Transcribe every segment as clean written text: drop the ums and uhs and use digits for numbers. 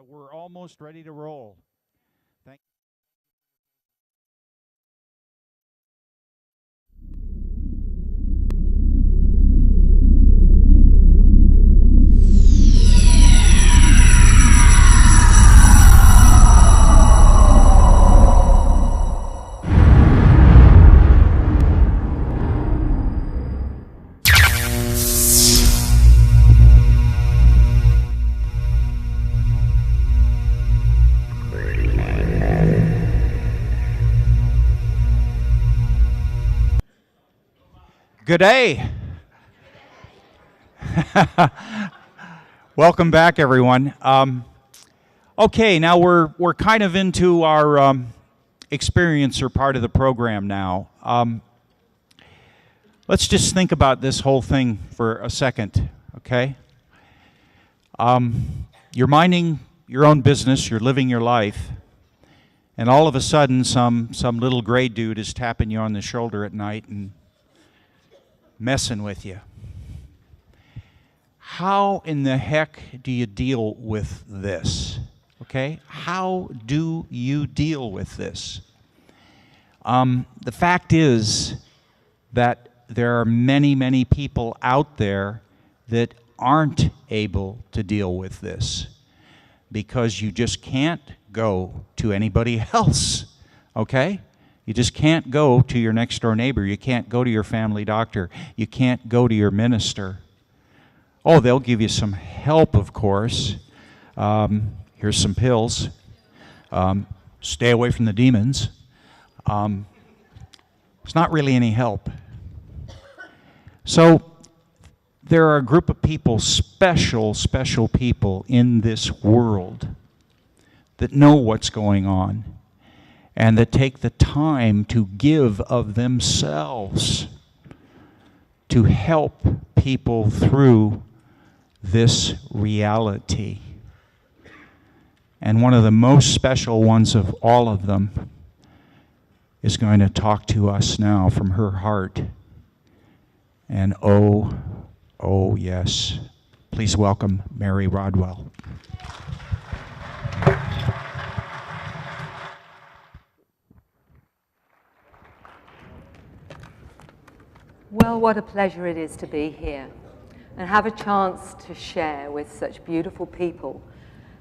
We're almost ready to roll. Thank Good day. Welcome back, everyone. Okay, now we're kind of into our experiencer part of the program now. Let's just think about this whole thing for a second, okay? You're minding your own business, you're living your life, and all of a sudden some little gray dude is tapping you on the shoulder at night and messing with you. How in the heck do you deal with this? Okay? How do you deal with this? The fact is that there are many, many people out there that aren't able to deal with this because you just can't go to anybody else. Okay? You just can't go to your next door neighbor. You can't go to your family doctor. You can't go to your minister. Oh, they'll give you some help, of course. Here's some pills. Stay away from the demons. It's not really any help. So there are a group of people, special people in this world that know what's going on, and that take the time to give of themselves to help people through this reality. And one of the most special ones of all of them is going to talk to us now from her heart. And oh yes, please welcome Mary Rodwell. Well, what a pleasure it is to be here and have a chance to share with such beautiful people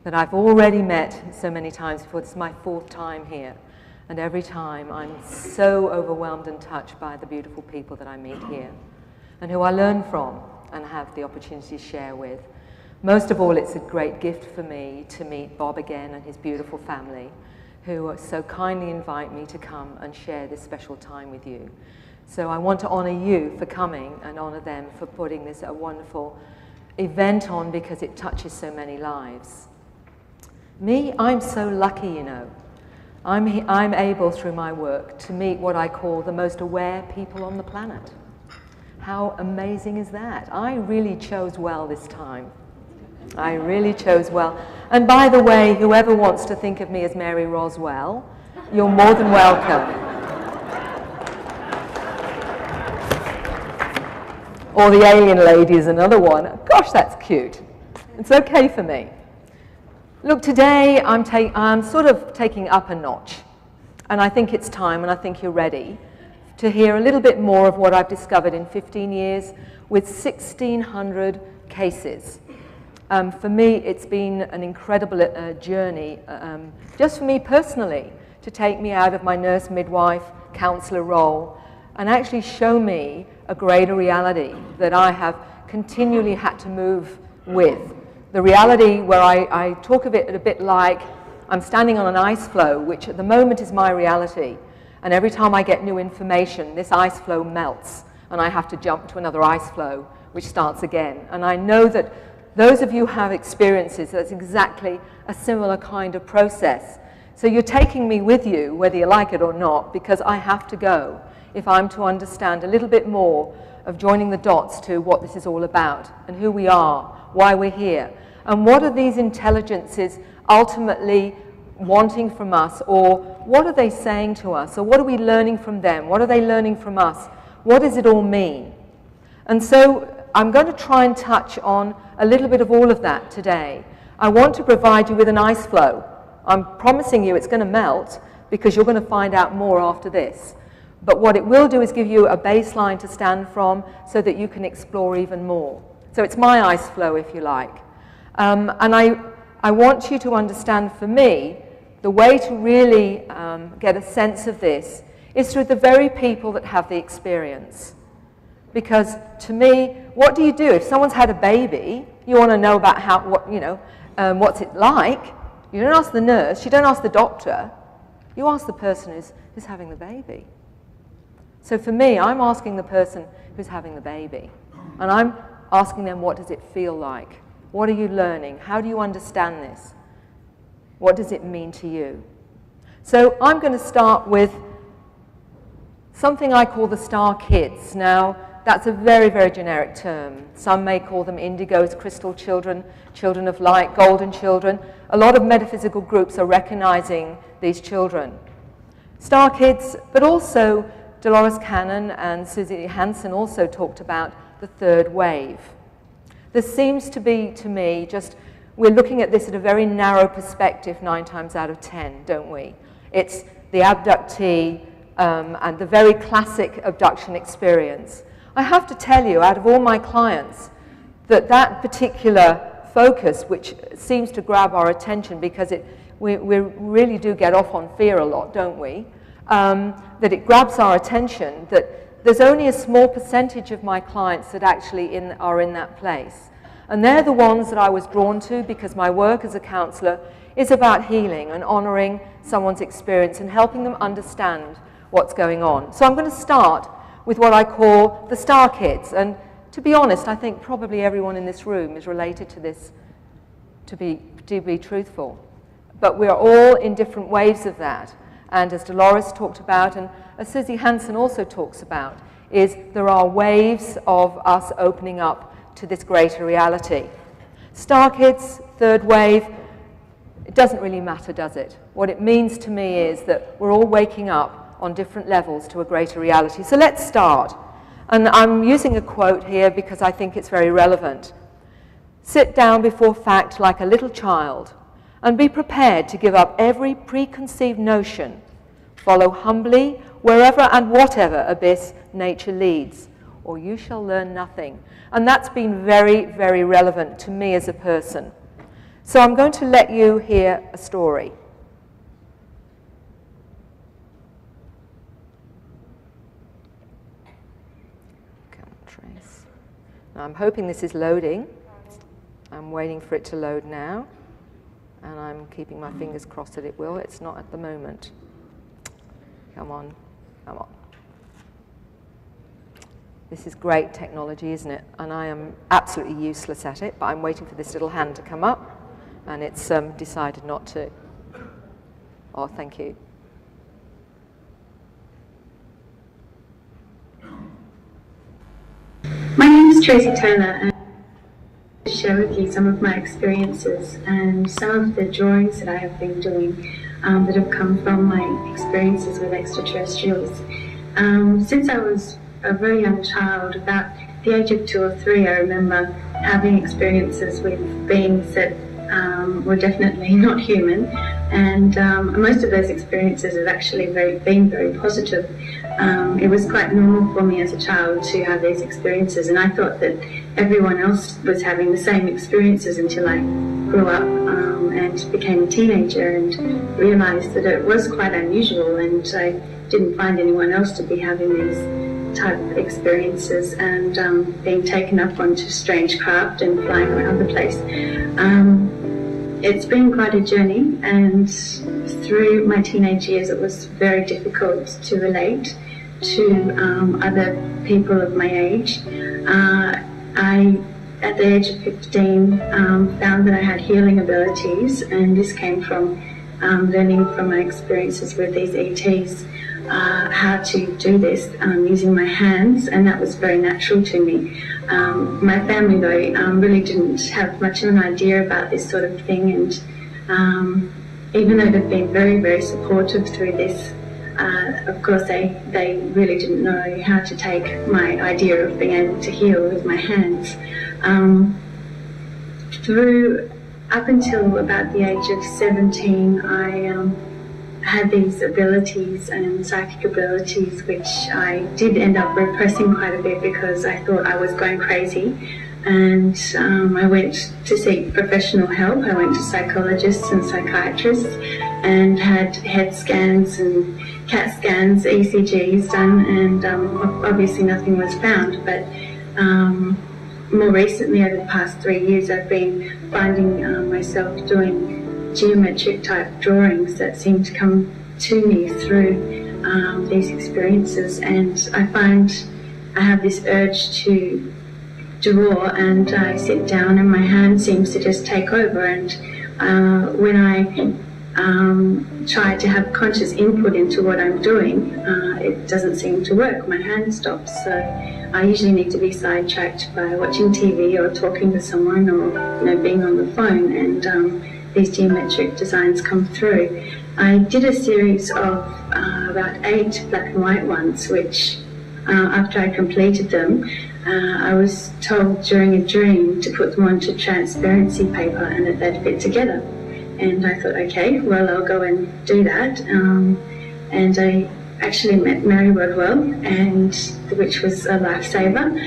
that I've already met so many times before. This is my 4th time here, and every time I'm so overwhelmed and touched by the beautiful people that I meet here and who I learn from and have the opportunity to share with. Most of all, it's a great gift for me to meet Bob again and his beautiful family, who so kindly invite me to come and share this special time with you. So I want to honor you for coming and honor them for putting this a wonderful event on, because it touches so many lives. Me, I'm so lucky, you know. I'm able through my work to meet what I call the most aware people on the planet. How amazing is that? I really chose well this time. I really chose well. And by the way, whoever wants to think of me as Mary Roswell, you're more than welcome. Or the alien lady is another one. Gosh, that's cute. It's okay for me. Look, today I'm sort of taking up a notch. And I think it's time, and I think you're ready, to hear a little bit more of what I've discovered in 15 years with 1,600 cases. For me, it's been an incredible journey, just for me personally, to take me out of my nurse, midwife, counselor role and actually show me a greater reality that I have continually had to move with. The reality where I talk of it a bit like I'm standing on an ice floe, which at the moment is my reality. And every time I get new information, this ice floe melts, and I have to jump to another ice floe, which starts again. And I know that those of you who have experiences, that's exactly a similar kind of process. So you're taking me with you, whether you like it or not, because I have to go if I'm to understand a little bit more of joining the dots to what this is all about and who we are, why we're here, and what are these intelligences ultimately wanting from us, or what are they saying to us, or what are we learning from them, what are they learning from us, what does it all mean? And so I'm going to try and touch on a little bit of all of that today. I want to provide you with an ice flow. I'm promising you it's going to melt because you're going to find out more after this. But what it will do is give you a baseline to stand from so that you can explore even more. So it's my ice flow, if you like. And I want you to understand, for me, the way to really get a sense of this is through the very people that have the experience. Because to me, what do you do? If someone's had a baby, you want to know about what's it like. You don't ask the nurse, you don't ask the doctor, you ask the person who's having the baby. So for me, I'm asking the person who's having the baby. And I'm asking them, what does it feel like? What are you learning? How do you understand this? What does it mean to you? So I'm going to start with something I call the star kids. Now, that's a very, very generic term. Some may call them indigos, crystal children, children of light, golden children. A lot of metaphysical groups are recognizing these children. Star kids, but also Dolores Cannon and Susie Hansen also talked about the third wave. There seems to be, to me, we're looking at this at a very narrow perspective 9 times out of 10, don't we? It's the abductee and the very classic abduction experience. I have to tell you, out of all my clients, that particular focus, which seems to grab our attention because we really do get off on fear a lot, don't we? That it grabs our attention, that there's only a small percentage of my clients that actually are in that place. And they're the ones that I was drawn to because my work as a counselor is about healing and honoring someone's experience and helping them understand what's going on. So I'm going to start with what I call the star kids. And to be honest, I think probably everyone in this room is related to this, to be truthful. But we're all in different waves of that. And as Dolores talked about, and as Susie Hansen also talks about, is there are waves of us opening up to this greater reality. Star kids, third wave, it doesn't really matter, does it? What it means to me is that we're all waking up on different levels to a greater reality. So let's start. And I'm using a quote here because I think it's very relevant. Sit down before fact like a little child and be prepared to give up every preconceived notion. Follow humbly wherever and whatever abyss nature leads, or you shall learn nothing. And that's been very, very relevant to me as a person. So I'm going to let you hear a story. Trace. Now I'm hoping this is loading. I'm waiting for it to load now. And I'm keeping my fingers crossed that it will. It's not at the moment. Come on, come on. This is great technology, isn't it? And I am absolutely useless at it, but I'm waiting for this little hand to come up, and it's decided not to. Oh, thank you. My name is Tracy Taylor, and to share with you some of my experiences and some of the drawings that I have been doing that have come from my experiences with extraterrestrials. Since I was a very young child, about the age of 2 or 3, I remember having experiences with beings that were definitely not human, and most of those experiences have actually been very positive. It was quite normal for me as a child to have these experiences, and I thought that everyone else was having the same experiences until I grew up and became a teenager and realized that it was quite unusual, and I didn't find anyone else to be having these type of experiences and being taken up onto strange craft and flying around the place. It's been quite a journey, and through my teenage years it was very difficult to relate to other people of my age. I, at the age of 15, found that I had healing abilities, and this came from learning from my experiences with these ETs how to do this using my hands, and that was very natural to me. My family, though, really didn't have much of an idea about this sort of thing, and even though they've been very, very supportive through this, of course they really didn't know how to take my idea of being able to heal with my hands. Through up until about the age of 17, I had these abilities and psychic abilities, which I did end up repressing quite a bit because I thought I was going crazy. And I went to seek professional help. I went to psychologists and psychiatrists and had head scans and CAT scans, ECGs done, and obviously nothing was found. But more recently, over the past 3 years, I've been finding myself doing geometric type drawings that seem to come to me through these experiences, and I find I have this urge to draw, and I sit down and my hand seems to just take over, and when I try to have conscious input into what I'm doing, it doesn't seem to work. My hand stops, so I usually need to be sidetracked by watching TV or talking to someone, or being on the phone, and these geometric designs come through. I did a series of about 8 black and white ones, which after I completed them, I was told during a dream to put them onto transparency paper and that they'd fit together. And I thought, okay, well, I'll go and do that. And I actually met Mary Rodwell, which was a lifesaver,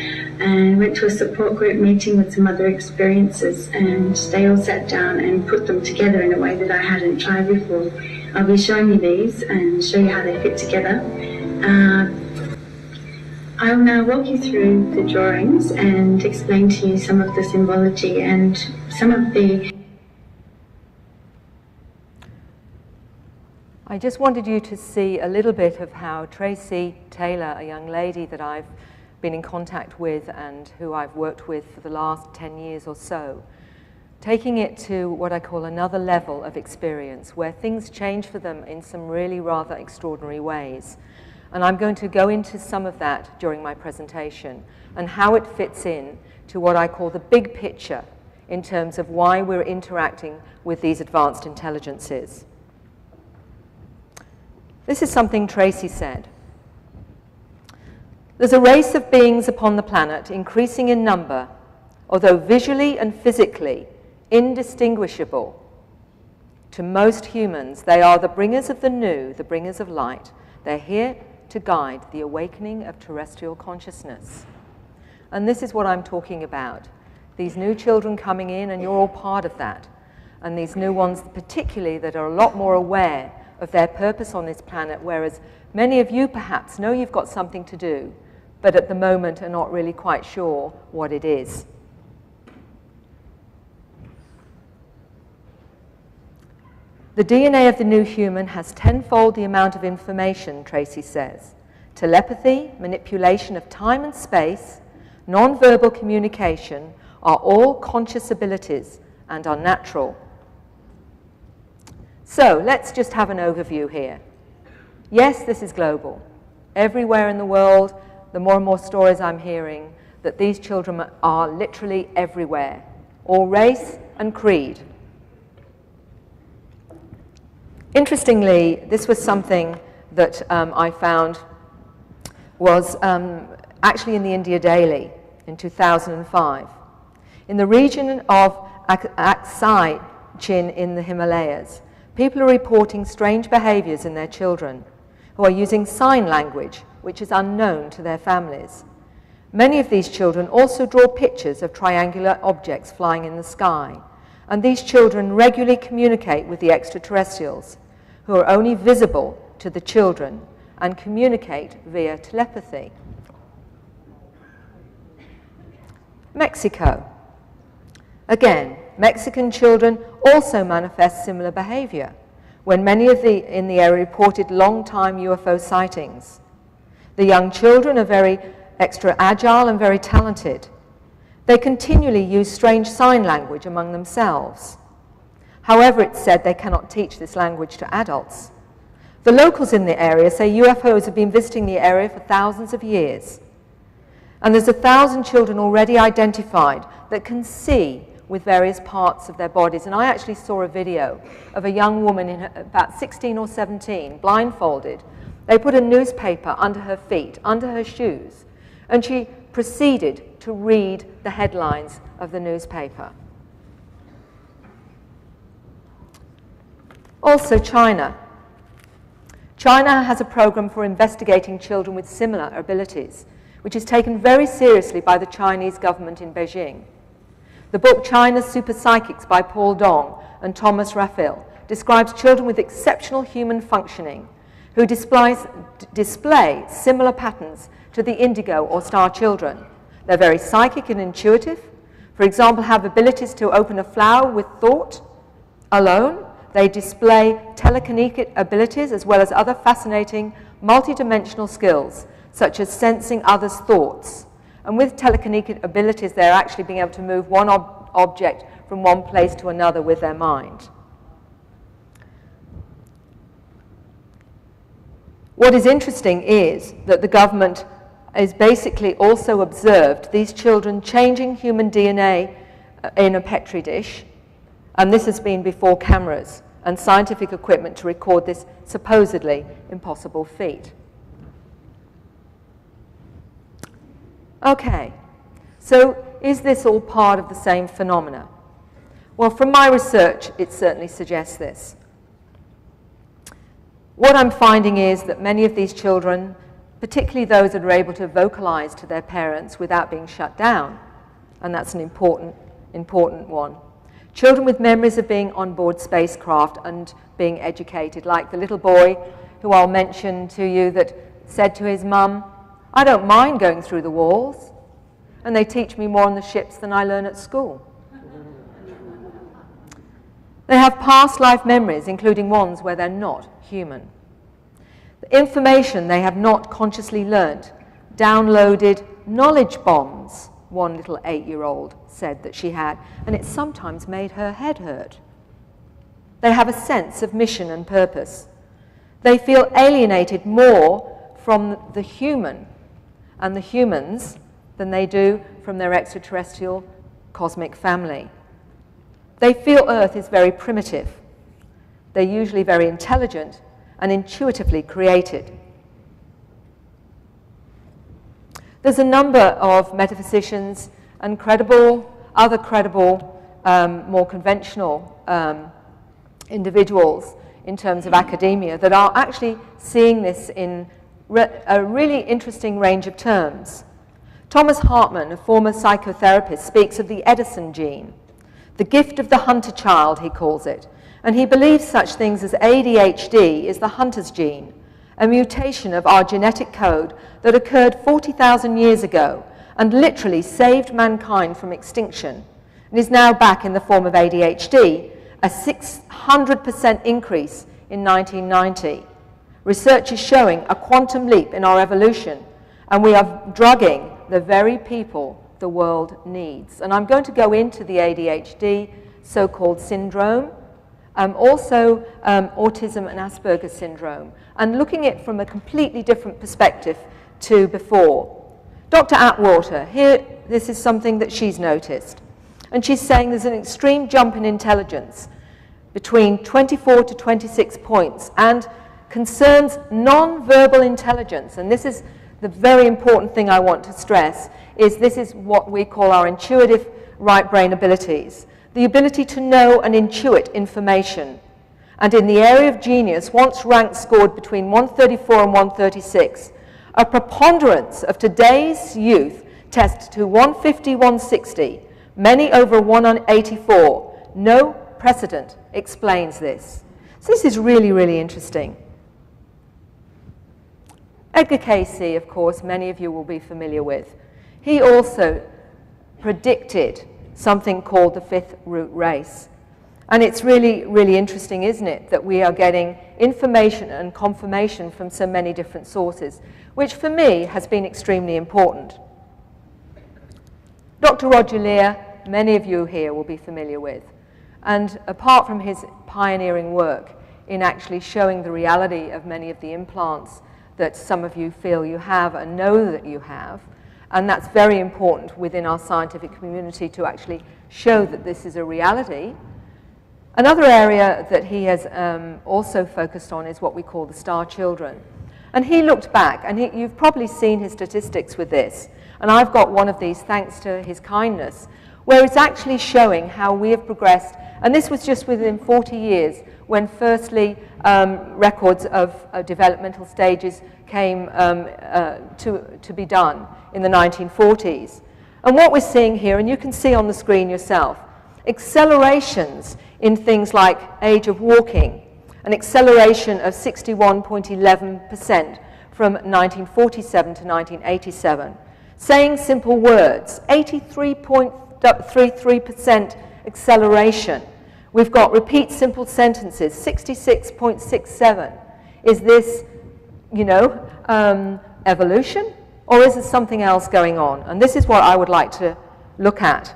and went to a support group meeting with some other experiences, and they all sat down and put them together in a way that I hadn't tried before. I'll be showing you these and show you how they fit together. I will now walk you through the drawings and explain to you some of the symbology and some of the... I just wanted you to see a little bit of how Tracy Taylor, a young lady that I've been in contact with and who I've worked with for the last 10 years or so, taking it to what I call another level of experience, where things change for them in some really rather extraordinary ways. And I'm going to go into some of that during my presentation and how it fits in to what I call the big picture in terms of why we're interacting with these advanced intelligences. This is something Tracy said. There's a race of beings upon the planet, increasing in number, although visually and physically indistinguishable. To most humans, they are the bringers of the new, the bringers of light. They're here to guide the awakening of terrestrial consciousness. And this is what I'm talking about. These new children coming in, and you're all part of that. And these new ones particularly that are a lot more aware of their purpose on this planet, whereas many of you perhaps know you've got something to do, but at the moment are not really quite sure what it is. The DNA of the new human has tenfold the amount of information, Tracy says. Telepathy, manipulation of time and space, non-verbal communication are all conscious abilities and are natural. So let's just have an overview here. Yes, this is global. Everywhere in the world, the more and more stories I'm hearing that these children are literally everywhere, all race and creed. Interestingly, this was something that I found was actually in the India Daily in 2005. In the region of Aksai Chin in the Himalayas, people are reporting strange behaviors in their children who are using sign language, which is unknown to their families. Many of these children also draw pictures of triangular objects flying in the sky, and these children regularly communicate with the extraterrestrials, who are only visible to the children and communicate via telepathy. Mexico. Again, Mexican children also manifest similar behavior, when many in the area reported long-time UFO sightings. The young children are very extra agile and very talented. They continually use strange sign language among themselves. However, it's said they cannot teach this language to adults. The locals in the area say UFOs have been visiting the area for thousands of years. And there's 1,000 children already identified that can see with various parts of their bodies. And I actually saw a video of a young woman in about 16 or 17, blindfolded. They put a newspaper under her feet, under her shoes, and she proceeded to read the headlines of the newspaper. Also, China. China has a program for investigating children with similar abilities, which is taken very seriously by the Chinese government in Beijing. The book China's Super Psychics by Paul Dong and Thomas Raphael describes children with exceptional human functioning who display similar patterns to the indigo or star children. They're very psychic and intuitive. For example, have abilities to open a flower with thought alone. They display telekinetic abilities as well as other fascinating multidimensional skills, such as sensing others' thoughts. And with telekinetic abilities, they're actually being able to move one object from one place to another with their mind. What is interesting is that the government has basically also observed these children changing human DNA in a Petri dish, and this has been before cameras and scientific equipment to record this supposedly impossible feat. Okay, so is this all part of the same phenomena? Well, from my research, it certainly suggests this. What I'm finding is that many of these children, particularly those that are able to vocalize to their parents without being shut down, and that's an important one. Children with memories of being on board spacecraft and being educated, like the little boy who I'll mention to you that said to his mum, "I don't mind going through the walls, and they teach me more on the ships than I learn at school." They have past life memories, including ones where they're not human. The information they have not consciously learnt, downloaded knowledge bombs, one little 8-year-old said that she had, and it sometimes made her head hurt. They have a sense of mission and purpose. They feel alienated more from the human and the humans than they do from their extraterrestrial cosmic family. They feel Earth is very primitive. They're usually very intelligent and intuitively created. There's a number of metaphysicians and other credible, more conventional individuals in terms of academia that are actually seeing this in a really interesting range of terms. Thomas Hartman, a former psychotherapist, speaks of the Edison gene, the gift of the hunter child, he calls it, and he believes such things as ADHD is the hunter's gene, a mutation of our genetic code that occurred 40,000 years ago and literally saved mankind from extinction, and is now back in the form of ADHD, a 600% increase in 1990. Research is showing a quantum leap in our evolution, and we are drugging the very people the world needs. And I'm going to go into the ADHD so-called syndrome, also autism and Asperger's syndrome, and looking at it from a completely different perspective to before. Dr. Atwater, here, this is something that she's noticed. And she's saying there's an extreme jump in intelligence between 24 to 26 points and concerns non-verbal intelligence. And this is the very important thing I want to stress, is this is what we call our intuitive right brain abilities. The ability to know and intuit information. And in the area of genius, once ranked scored between 134 and 136, a preponderance of today's youth test to 150, 160, many over 184. No precedent explains this. So this is really, really interesting. Edgar Cayce, of course, many of you will be familiar with. He also predicted something called the fifth root race. And it's really, really interesting, isn't it, that we are getting information and confirmation from so many different sources, which for me has been extremely important. Dr. Roger Leir, many of you here will be familiar with. And apart from his pioneering work in actually showing the reality of many of the implants that some of you feel you have and know that you have, and that's very important within our scientific community to actually show that this is a reality. Another area that he has also focused on is what we call the star children. And he looked back, and you've probably seen his statistics with this, and I've got one of these thanks to his kindness, where it's actually showing how we have progressed. And this was just within 40 years when firstly records of developmental stages came to be done in the 1940s. And what we're seeing here, and you can see on the screen yourself, accelerations in things like age of walking, an acceleration of 61.11% from 1947 to 1987. Saying simple words, 83.33% acceleration. We've got repeat simple sentences, 66.67. Is this, evolution? Or is there something else going on? And this is what I would like to look at.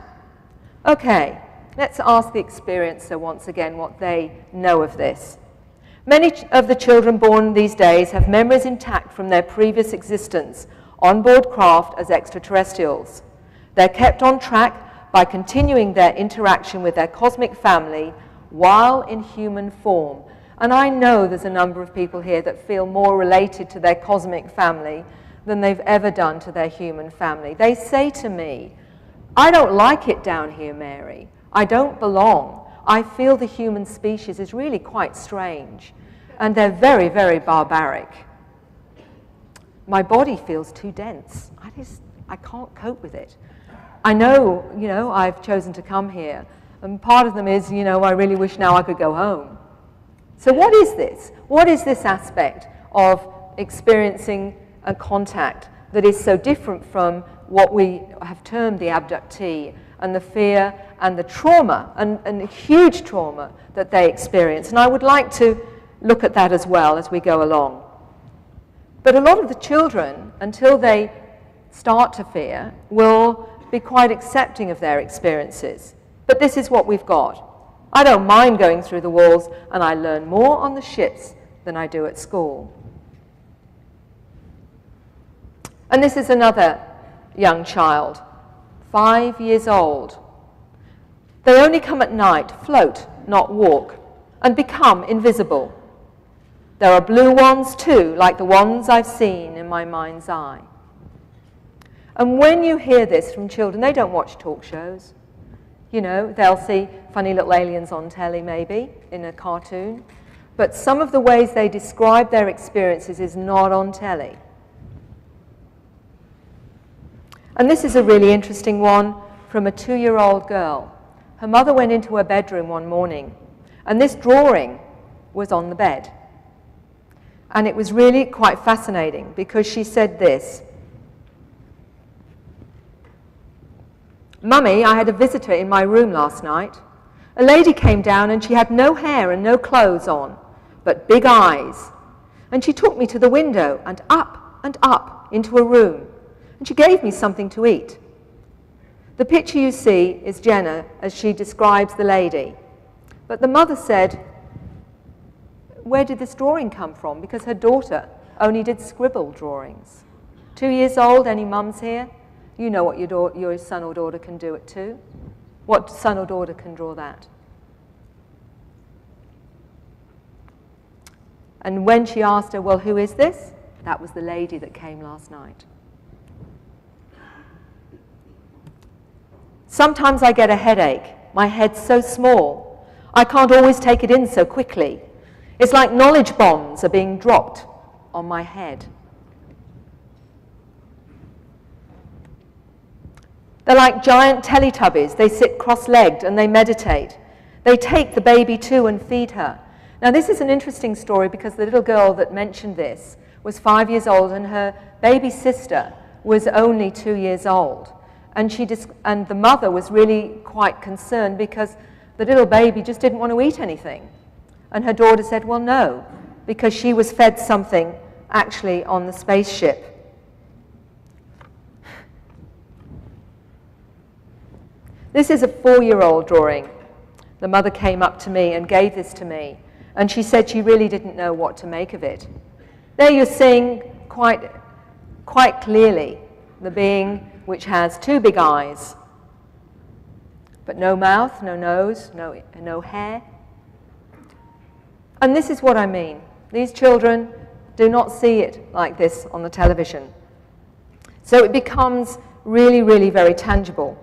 Okay, let's ask the experiencer once again what they know of this. Many of the children born these days have memories intact from their previous existence on board craft as extraterrestrials. They're kept on track by continuing their interaction with their cosmic family while in human form. And I know there's a number of people here that feel more related to their cosmic family than they've ever done to their human family. They say to me, I don't like it down here, Mary. I don't belong. I feel the human species is really quite strange, and they're very, very barbaric. My body feels too dense. I can't cope with it. I know, I've chosen to come here, and part of them is, I really wish now I could go home. So what is this? What is this aspect of experiencing a contact that is so different from what we have termed the abductee and the fear and the trauma and the huge trauma that they experience? And I would like to look at that as well as we go along. But a lot of the children, until they start to fear, will be quite accepting of their experiences. But this is what we've got. I don't mind going through the walls, and I learn more on the ships than I do at school. And this is another young child, 5 years old. They only come at night, float, not walk, and become invisible. There are blue ones too, like the ones I've seen in my mind's eye. And when you hear this from children, they don't watch talk shows. They'll see funny little aliens on telly maybe, in a cartoon. But some of the ways they describe their experiences is not on telly. And this is a really interesting one from a 2-year-old girl. Her mother went into her bedroom one morning, and this drawing was on the bed. And it was really quite fascinating because she said this: Mummy, I had a visitor in my room last night. A lady came down and she had no hair and no clothes on, but big eyes. And she took me to the window and up into a room. And she gave me something to eat. The picture you see is Jenna as she describes the lady. But the mother said, where did this drawing come from? Because her daughter only did scribble drawings. 2 years old, any mums here? You know what your son or daughter can do it too. What son or daughter can draw that? And when she asked her, well, who is this? That was the lady that came last night. Sometimes I get a headache. My head's so small. I can't always take it in so quickly. It's like knowledge bombs are being dropped on my head. They're like giant Teletubbies. They sit cross-legged and they meditate. They take the baby too and feed her. Now this is an interesting story because the little girl that mentioned this was 5 years old and her baby sister was only 2 years old. And the mother was really quite concerned because the little baby just didn't want to eat anything. And her daughter said, well, no, because she was fed something actually on the spaceship. This is a 4-year-old drawing. The mother came up to me and gave this to me, and she said she really didn't know what to make of it. There you're seeing quite clearly the being which has 2 big eyes, but no mouth, no nose, no hair. And this is what I mean. These children do not see it like this on the television. So it becomes really, really very tangible.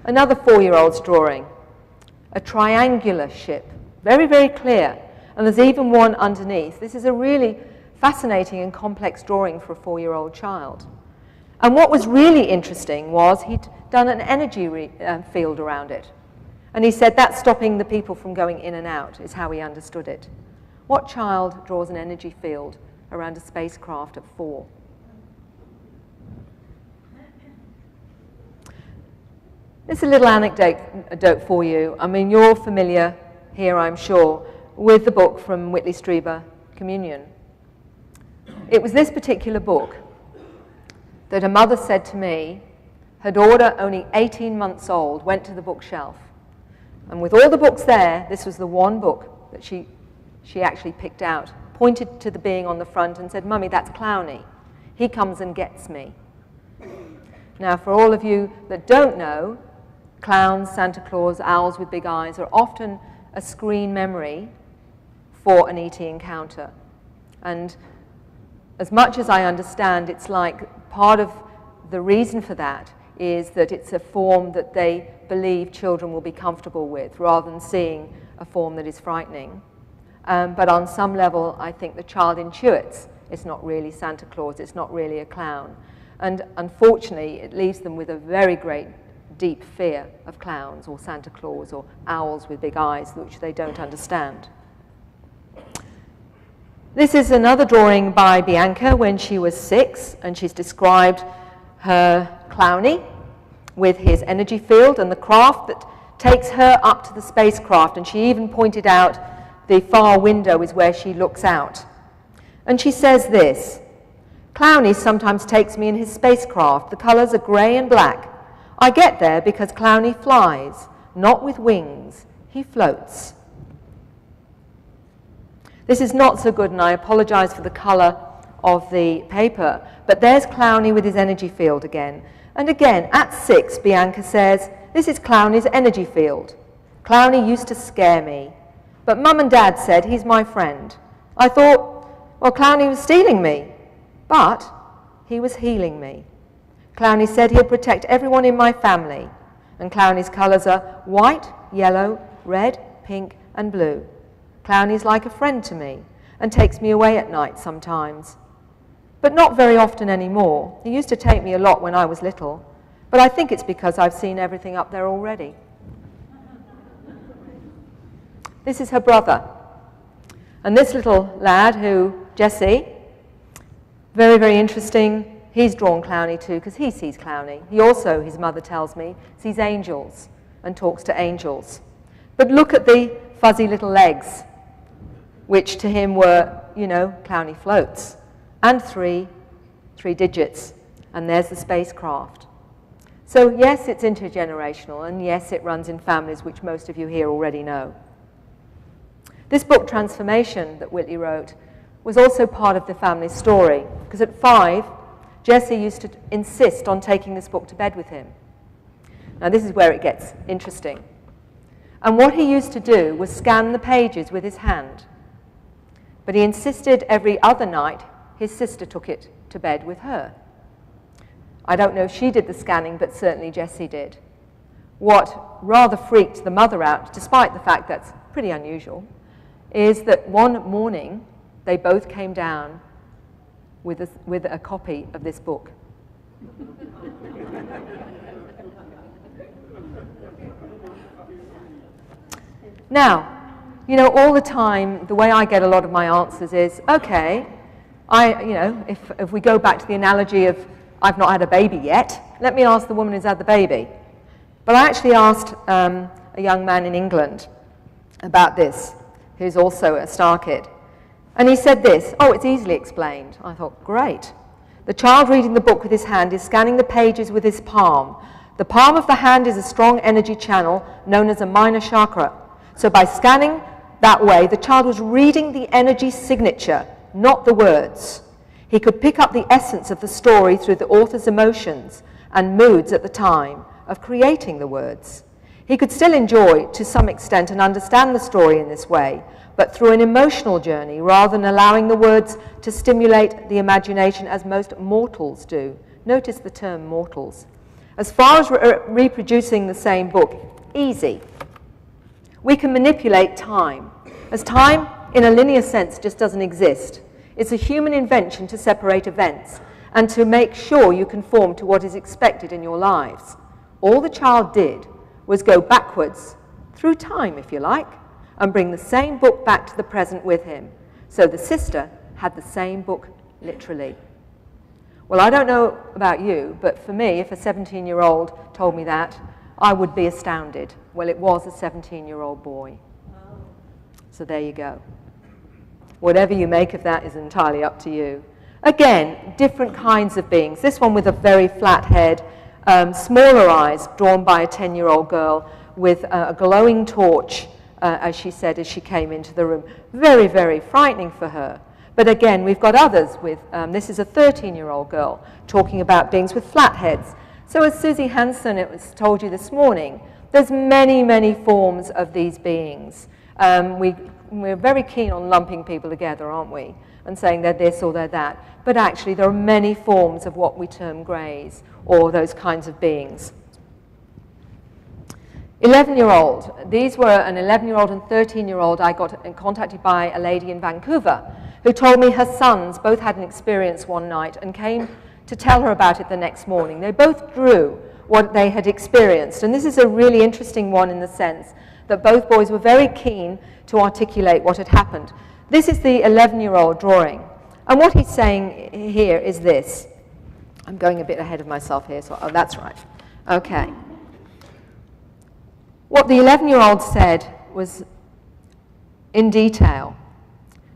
Another 4-year-old's drawing, a triangular ship, very, very clear. And there's even one underneath. This is a really fascinating and complex drawing for a 4-year-old child. And what was really interesting was he'd done an energy field around it. And he said that's stopping the people from going in and out, is how he understood it. What child draws an energy field around a spacecraft at 4? This is a little anecdote for you. I mean, you're familiar here, I'm sure, with the book from Whitley Strieber, Communion. It was this particular book that a mother said to me, her daughter, only 18 months old, went to the bookshelf. And with all the books there, this was the one book that she actually picked out, pointed to the being on the front and said, "Mummy, that's Clowny. He comes and gets me." Now, for all of you that don't know, clowns, Santa Claus, owls with big eyes are often a screen memory for an ET encounter. And as much as I understand, it's like part of the reason for that is that it's a form that they believe children will be comfortable with, rather than seeing a form that is frightening. But on some level, I think the child intuits it's not really Santa Claus, it's not really a clown. And unfortunately, it leaves them with a very great, deep fear of clowns or Santa Claus or owls with big eyes, which they don't understand. This is another drawing by Bianca when she was 6, and she's described her Clowny with his energy field and the craft that takes her up to the spacecraft, and she even pointed out the far window is where she looks out. And she says this, "Clowny sometimes takes me in his spacecraft. The colors are gray and black. I get there because Clowny flies, not with wings. He floats." This is not so good, and I apologize for the color of the paper, but there's Clowny with his energy field again. And again, at 6, Bianca says, "This is Clowny's energy field. Clowny used to scare me, but Mum and Dad said he's my friend. I thought, well, Clowny was stealing me, but he was healing me. Clowny said he'll protect everyone in my family, and Clowny's colors are white, yellow, red, pink, and blue. Clowny's like a friend to me and takes me away at night sometimes. But not very often anymore. He used to take me a lot when I was little, but I think it's because I've seen everything up there already." This is her brother. And this little lad Jesse, very, very interesting. He's drawn Clowny too because he sees Clowny. He also, his mother tells me, sees angels and talks to angels. But look at the fuzzy little legs, which to him were, Clowny floats. And three digits, and there's the spacecraft. So yes, it's intergenerational, and yes, it runs in families, which most of you here already know. This book, Transformation, that Whitley wrote, was also part of the family story, because at 5, Jesse used to insist on taking this book to bed with him. Now this is where it gets interesting. And what he used to do was scan the pages with his hand. But he insisted every other night his sister took it to bed with her. I don't know if she did the scanning, but certainly Jessie did. What rather freaked the mother out, despite the fact that's pretty unusual, is that one morning they both came down with a copy of this book. Now, all the time, the way I get a lot of my answers is, okay, if we go back to the analogy of I've not had a baby yet, let me ask the woman who's had the baby. But I actually asked a young man in England about this, who's also a star kid. And he said this, "Oh, it's easily explained." I thought, great. "The child reading the book with his hand is scanning the pages with his palm. The palm of the hand is a strong energy channel known as a minor chakra. So by scanning that way, the child was reading the energy signature, not the words. He could pick up the essence of the story through the author's emotions and moods at the time of creating the words. He could still enjoy, to some extent, and understand the story in this way, but through an emotional journey rather than allowing the words to stimulate the imagination as most mortals do." Notice the term mortals. As far as reproducing the same book, easy. We can manipulate time, as time in a linear sense just doesn't exist. It's a human invention to separate events and to make sure you conform to what is expected in your lives. All the child did was go backwards, through time if you like, and bring the same book back to the present with him. So the sister had the same book literally. Well, I don't know about you, but for me, if a 17-year-old told me that, I would be astounded. Well, it was a 17-year-old boy. So there you go. Whatever you make of that is entirely up to you. Again, different kinds of beings. This one with a very flat head, smaller eyes, drawn by a 10-year-old girl with a glowing torch, as she said as she came into the room. Very, very frightening for her. But again, we've got others with, this is a 13-year-old girl talking about beings with flat heads. So as Susie Hansen told you this morning, there's many, many forms of these beings. We're very keen on lumping people together, aren't we? And saying they're this or they're that. But actually, there are many forms of what we term greys, or those kinds of beings. 11-year-old. These were an 11-year-old and 13-year-old. I got contacted by a lady in Vancouver who told me her sons both had an experience one night and came to tell her about it the next morning. They both drew what they had experienced. And this is a really interesting one in the sense that both boys were very keen to articulate what had happened. This is the 11-year-old drawing. And what he's saying here is this. I'm going a bit ahead of myself here, so that's right. Okay. What the 11-year-old said was in detail.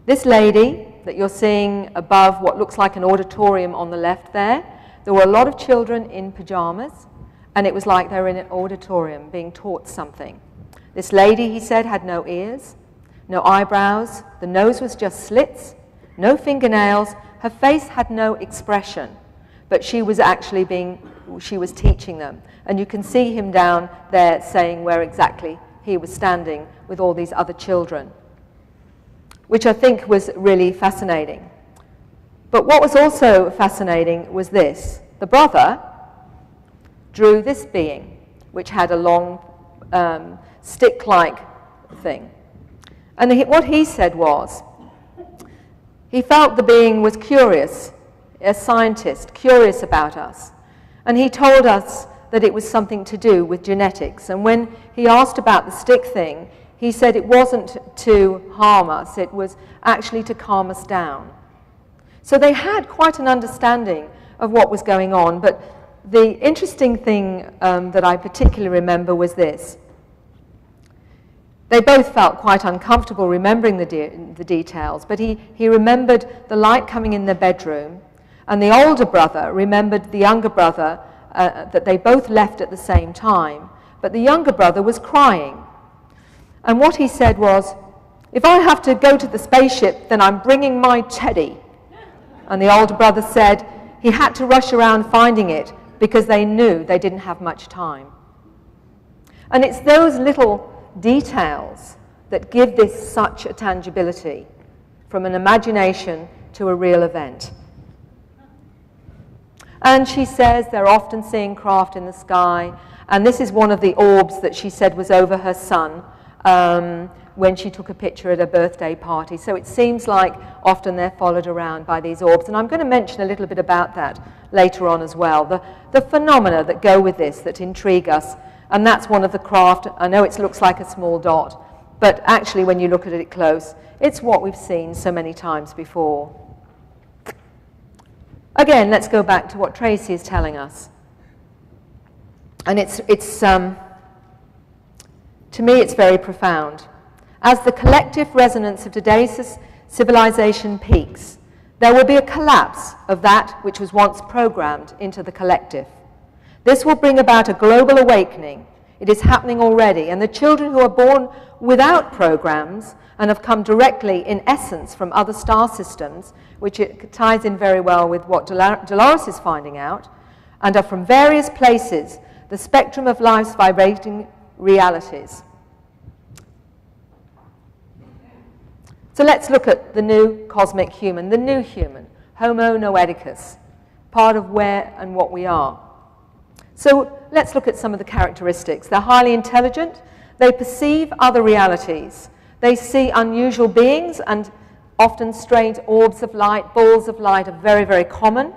This lady that you're seeing above what looks like an auditorium on the left there, there were a lot of children in pajamas, and it was like they were in an auditorium being taught something. This lady, he said, had no ears, no eyebrows, the nose was just slits, no fingernails, her face had no expression, but she was actually teaching them. And you can see him down there saying where exactly he was standing with all these other children, which I think was really fascinating. But what was also fascinating was this. The brother drew this being, which had a long stick-like thing. And what he said was, he felt the being was curious, a scientist, curious about us. And he told us that it was something to do with genetics. And when he asked about the stick thing, he said it wasn't to harm us, it was actually to calm us down. So they had quite an understanding of what was going on, but the interesting thing that I particularly remember was this. They both felt quite uncomfortable remembering the details, but he remembered the light coming in their bedroom, and the older brother remembered the younger brother that they both left at the same time, but the younger brother was crying. And what he said was, if I have to go to the spaceship, then I'm bringing my teddy. And the older brother said he had to rush around finding it because they knew they didn't have much time. And it's those little details that give this such a tangibility, from an imagination to a real event. And she says they're often seeing craft in the sky, and this is one of the orbs that she said was over her son when she took a picture at a birthday party. So it seems like often they're followed around by these orbs, and I'm going to mention a little bit about that later on as well. The phenomena that go with this that intrigue us, and that's one of the craft. I know it looks like a small dot, but actually when you look at it close, it's what we've seen so many times before. Again, let's go back to what Tracy is telling us. And to me, it's very profound. As the collective resonance of today's civilization peaks, there will be a collapse of that which was once programmed into the collective. This will bring about a global awakening. It is happening already, and the children who are born without programs and have come directly, in essence, from other star systems, which it ties in very well with what Dolores is finding out, and are from various places, the spectrum of life's vibrating realities. So let's look at the new cosmic human, the new human, Homo noeticus, part of where and what we are. So let's look at some of the characteristics. They're highly intelligent. They perceive other realities. They see unusual beings, and often strange orbs of light, balls of light are very, very common.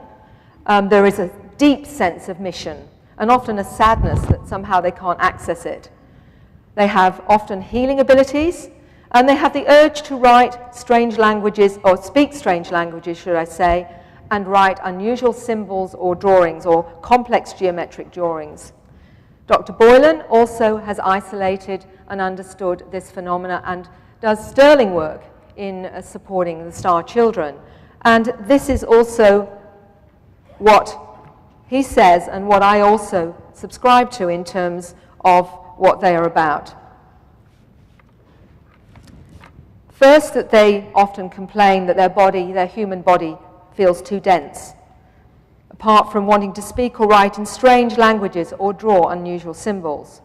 There is a deep sense of mission, and often a sadness that somehow they can't access it. They have often healing abilities, and they have the urge to write strange languages, or speak strange languages, should I say, and write unusual symbols or drawings, or complex geometric drawings. Dr. Boylan also has isolated and understood this phenomena and does sterling work in supporting the star children. And this is also what he says and what I also subscribe to in terms of what they are about. First, that they often complain that their human body feels too dense, apart from wanting to speak or write in strange languages or draw unusual symbols.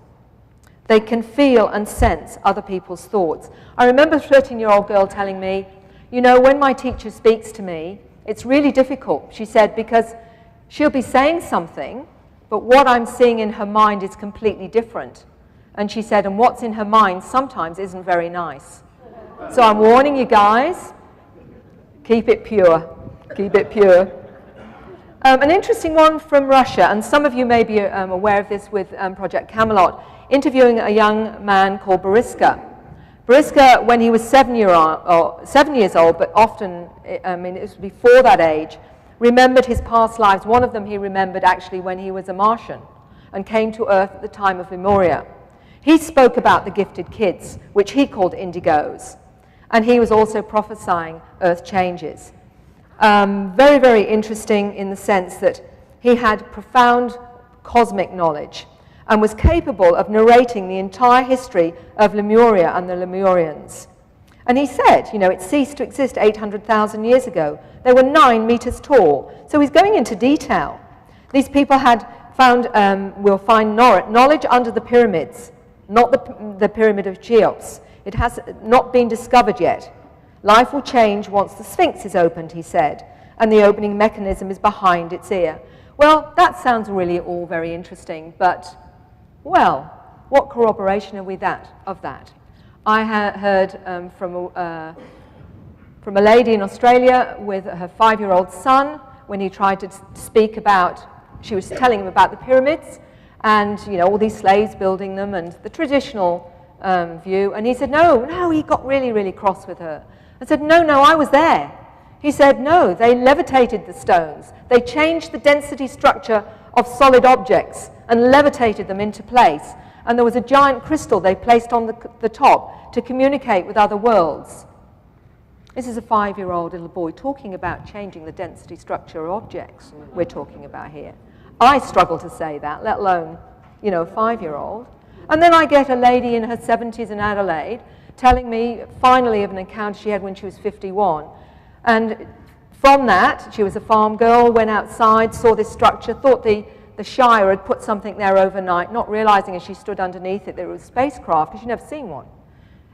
They can feel and sense other people's thoughts. I remember a 13-year-old girl telling me, you know, when my teacher speaks to me, it's really difficult, she said, because she'll be saying something, but what I'm seeing in her mind is completely different. And she said, and what's in her mind sometimes isn't very nice. So I'm warning you guys, keep it pure. Keep it pure. An interesting one from Russia, and some of you may be aware of this with Project Camelot, interviewing a young man called Boriska. Boriska, when he was 7 years old, but often, I mean, it was before that age, remembered his past lives. One of them he remembered actually when he was a Martian and came to Earth at the time of Lemuria. He spoke about the gifted kids, which he called indigos, and he was also prophesying Earth changes. Very, very interesting in the sense that he had profound cosmic knowledge and was capable of narrating the entire history of Lemuria and the Lemurians. And he said, you know, it ceased to exist 800,000 years ago. They were 9 meters tall. So he's going into detail. These people had found, we'll find knowledge under the pyramids, not the pyramid of Cheops. It has not been discovered yet. Life will change once the Sphinx is opened, he said, and the opening mechanism is behind its ear. Well, that sounds really all very interesting, but, well, what corroboration have we of that? I heard from a lady in Australia with her 5-year-old son when he tried to speak about, she was telling him about the pyramids and, you know, all these slaves building them and the traditional view, and he said, no, he got really, really cross with her. I said, no, I was there. He said, no, they levitated the stones. They changed the density structure of solid objects and levitated them into place. And there was a giant crystal they placed on the top to communicate with other worlds. This is a 5-year-old little boy talking about changing the density structure of objects we're talking about here. I struggle to say that, let alone, you know, a 5-year-old. And then I get a lady in her 70s in Adelaide telling me finally of an encounter she had when she was 51. And from that, she was a farm girl, went outside, saw this structure, thought the Shire had put something there overnight, not realizing as she stood underneath it that it was a spacecraft, because she'd never seen one.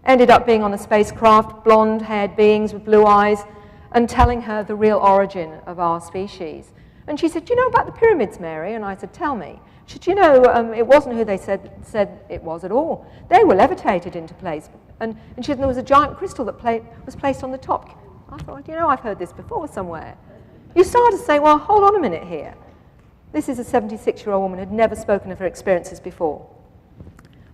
Ended up being on a spacecraft, blonde-haired beings with blue eyes, and telling her the real origin of our species. And she said, do you know about the pyramids, Mary? And I said, tell me. She said, you know, it wasn't who they said it was at all. They were levitated into place. And she said there was a giant crystal that was placed on the top. I thought, you know, I've heard this before somewhere. You started to say, well, hold on a minute here. This is a 76-year-old woman who had never spoken of her experiences before.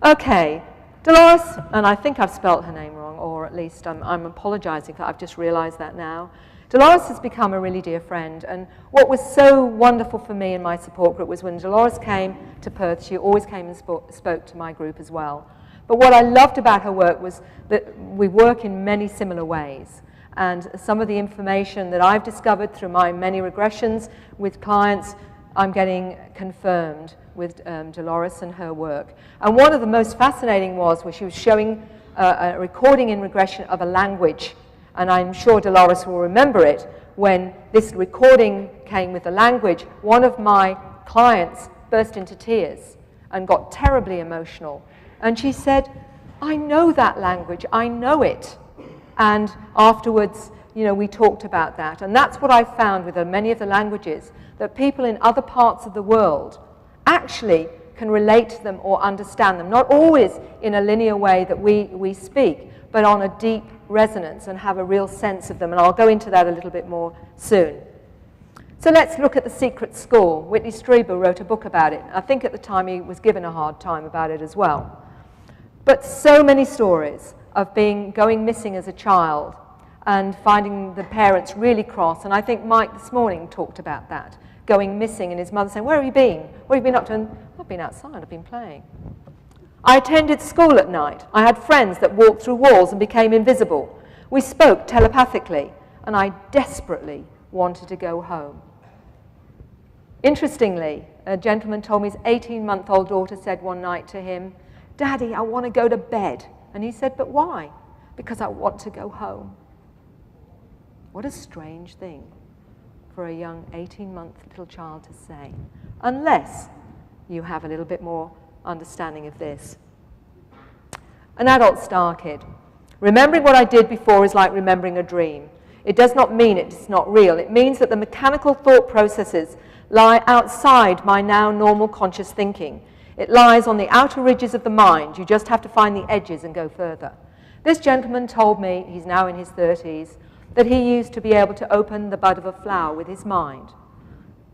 Okay, Dolores, and I think I've spelt her name wrong, or at least I'm apologizing for I've just realized that now. Dolores has become a really dear friend, and what was so wonderful for me in my support group was when Dolores came to Perth, she always came and spoke to my group as well. But what I loved about her work was that we work in many similar ways. And some of the information that I've discovered through my many regressions with clients, I'm getting confirmed with Dolores and her work. And one of the most fascinating was where she was showing a recording in regression of a language. And I'm sure Dolores will remember it. When this recording came with the language, one of my clients burst into tears and got terribly emotional. And she said, I know that language, I know it. And afterwards, you know, we talked about that. And that's what I found with many of the languages, that people in other parts of the world actually can relate to them or understand them, not always in a linear way that we speak, but on a deep resonance and have a real sense of them. And I'll go into that a little bit more soon. So let's look at The Secret School. Whitley Strieber wrote a book about it. I think at the time he was given a hard time about it as well. But so many stories of going missing as a child and finding the parents really cross. And I think Mike this morning talked about that, going missing and his mother saying, "Where have you been? What have you been up to?" And, "I've been outside, I've been playing." I attended school at night. I had friends that walked through walls and became invisible. We spoke telepathically, and I desperately wanted to go home. Interestingly, a gentleman told me his 18-month-old daughter said one night to him, "Daddy, I want to go to bed." And he said, "But why?" "Because I want to go home." What a strange thing for a young 18-month little child to say, unless you have a little bit more understanding of this. An adult star kid. Remembering what I did before is like remembering a dream. It does not mean it's not real. It means that the mechanical thought processes lie outside my now normal conscious thinking. It lies on the outer ridges of the mind. You just have to find the edges and go further. This gentleman told me, he's now in his 30s, that he used to be able to open the bud of a flower with his mind.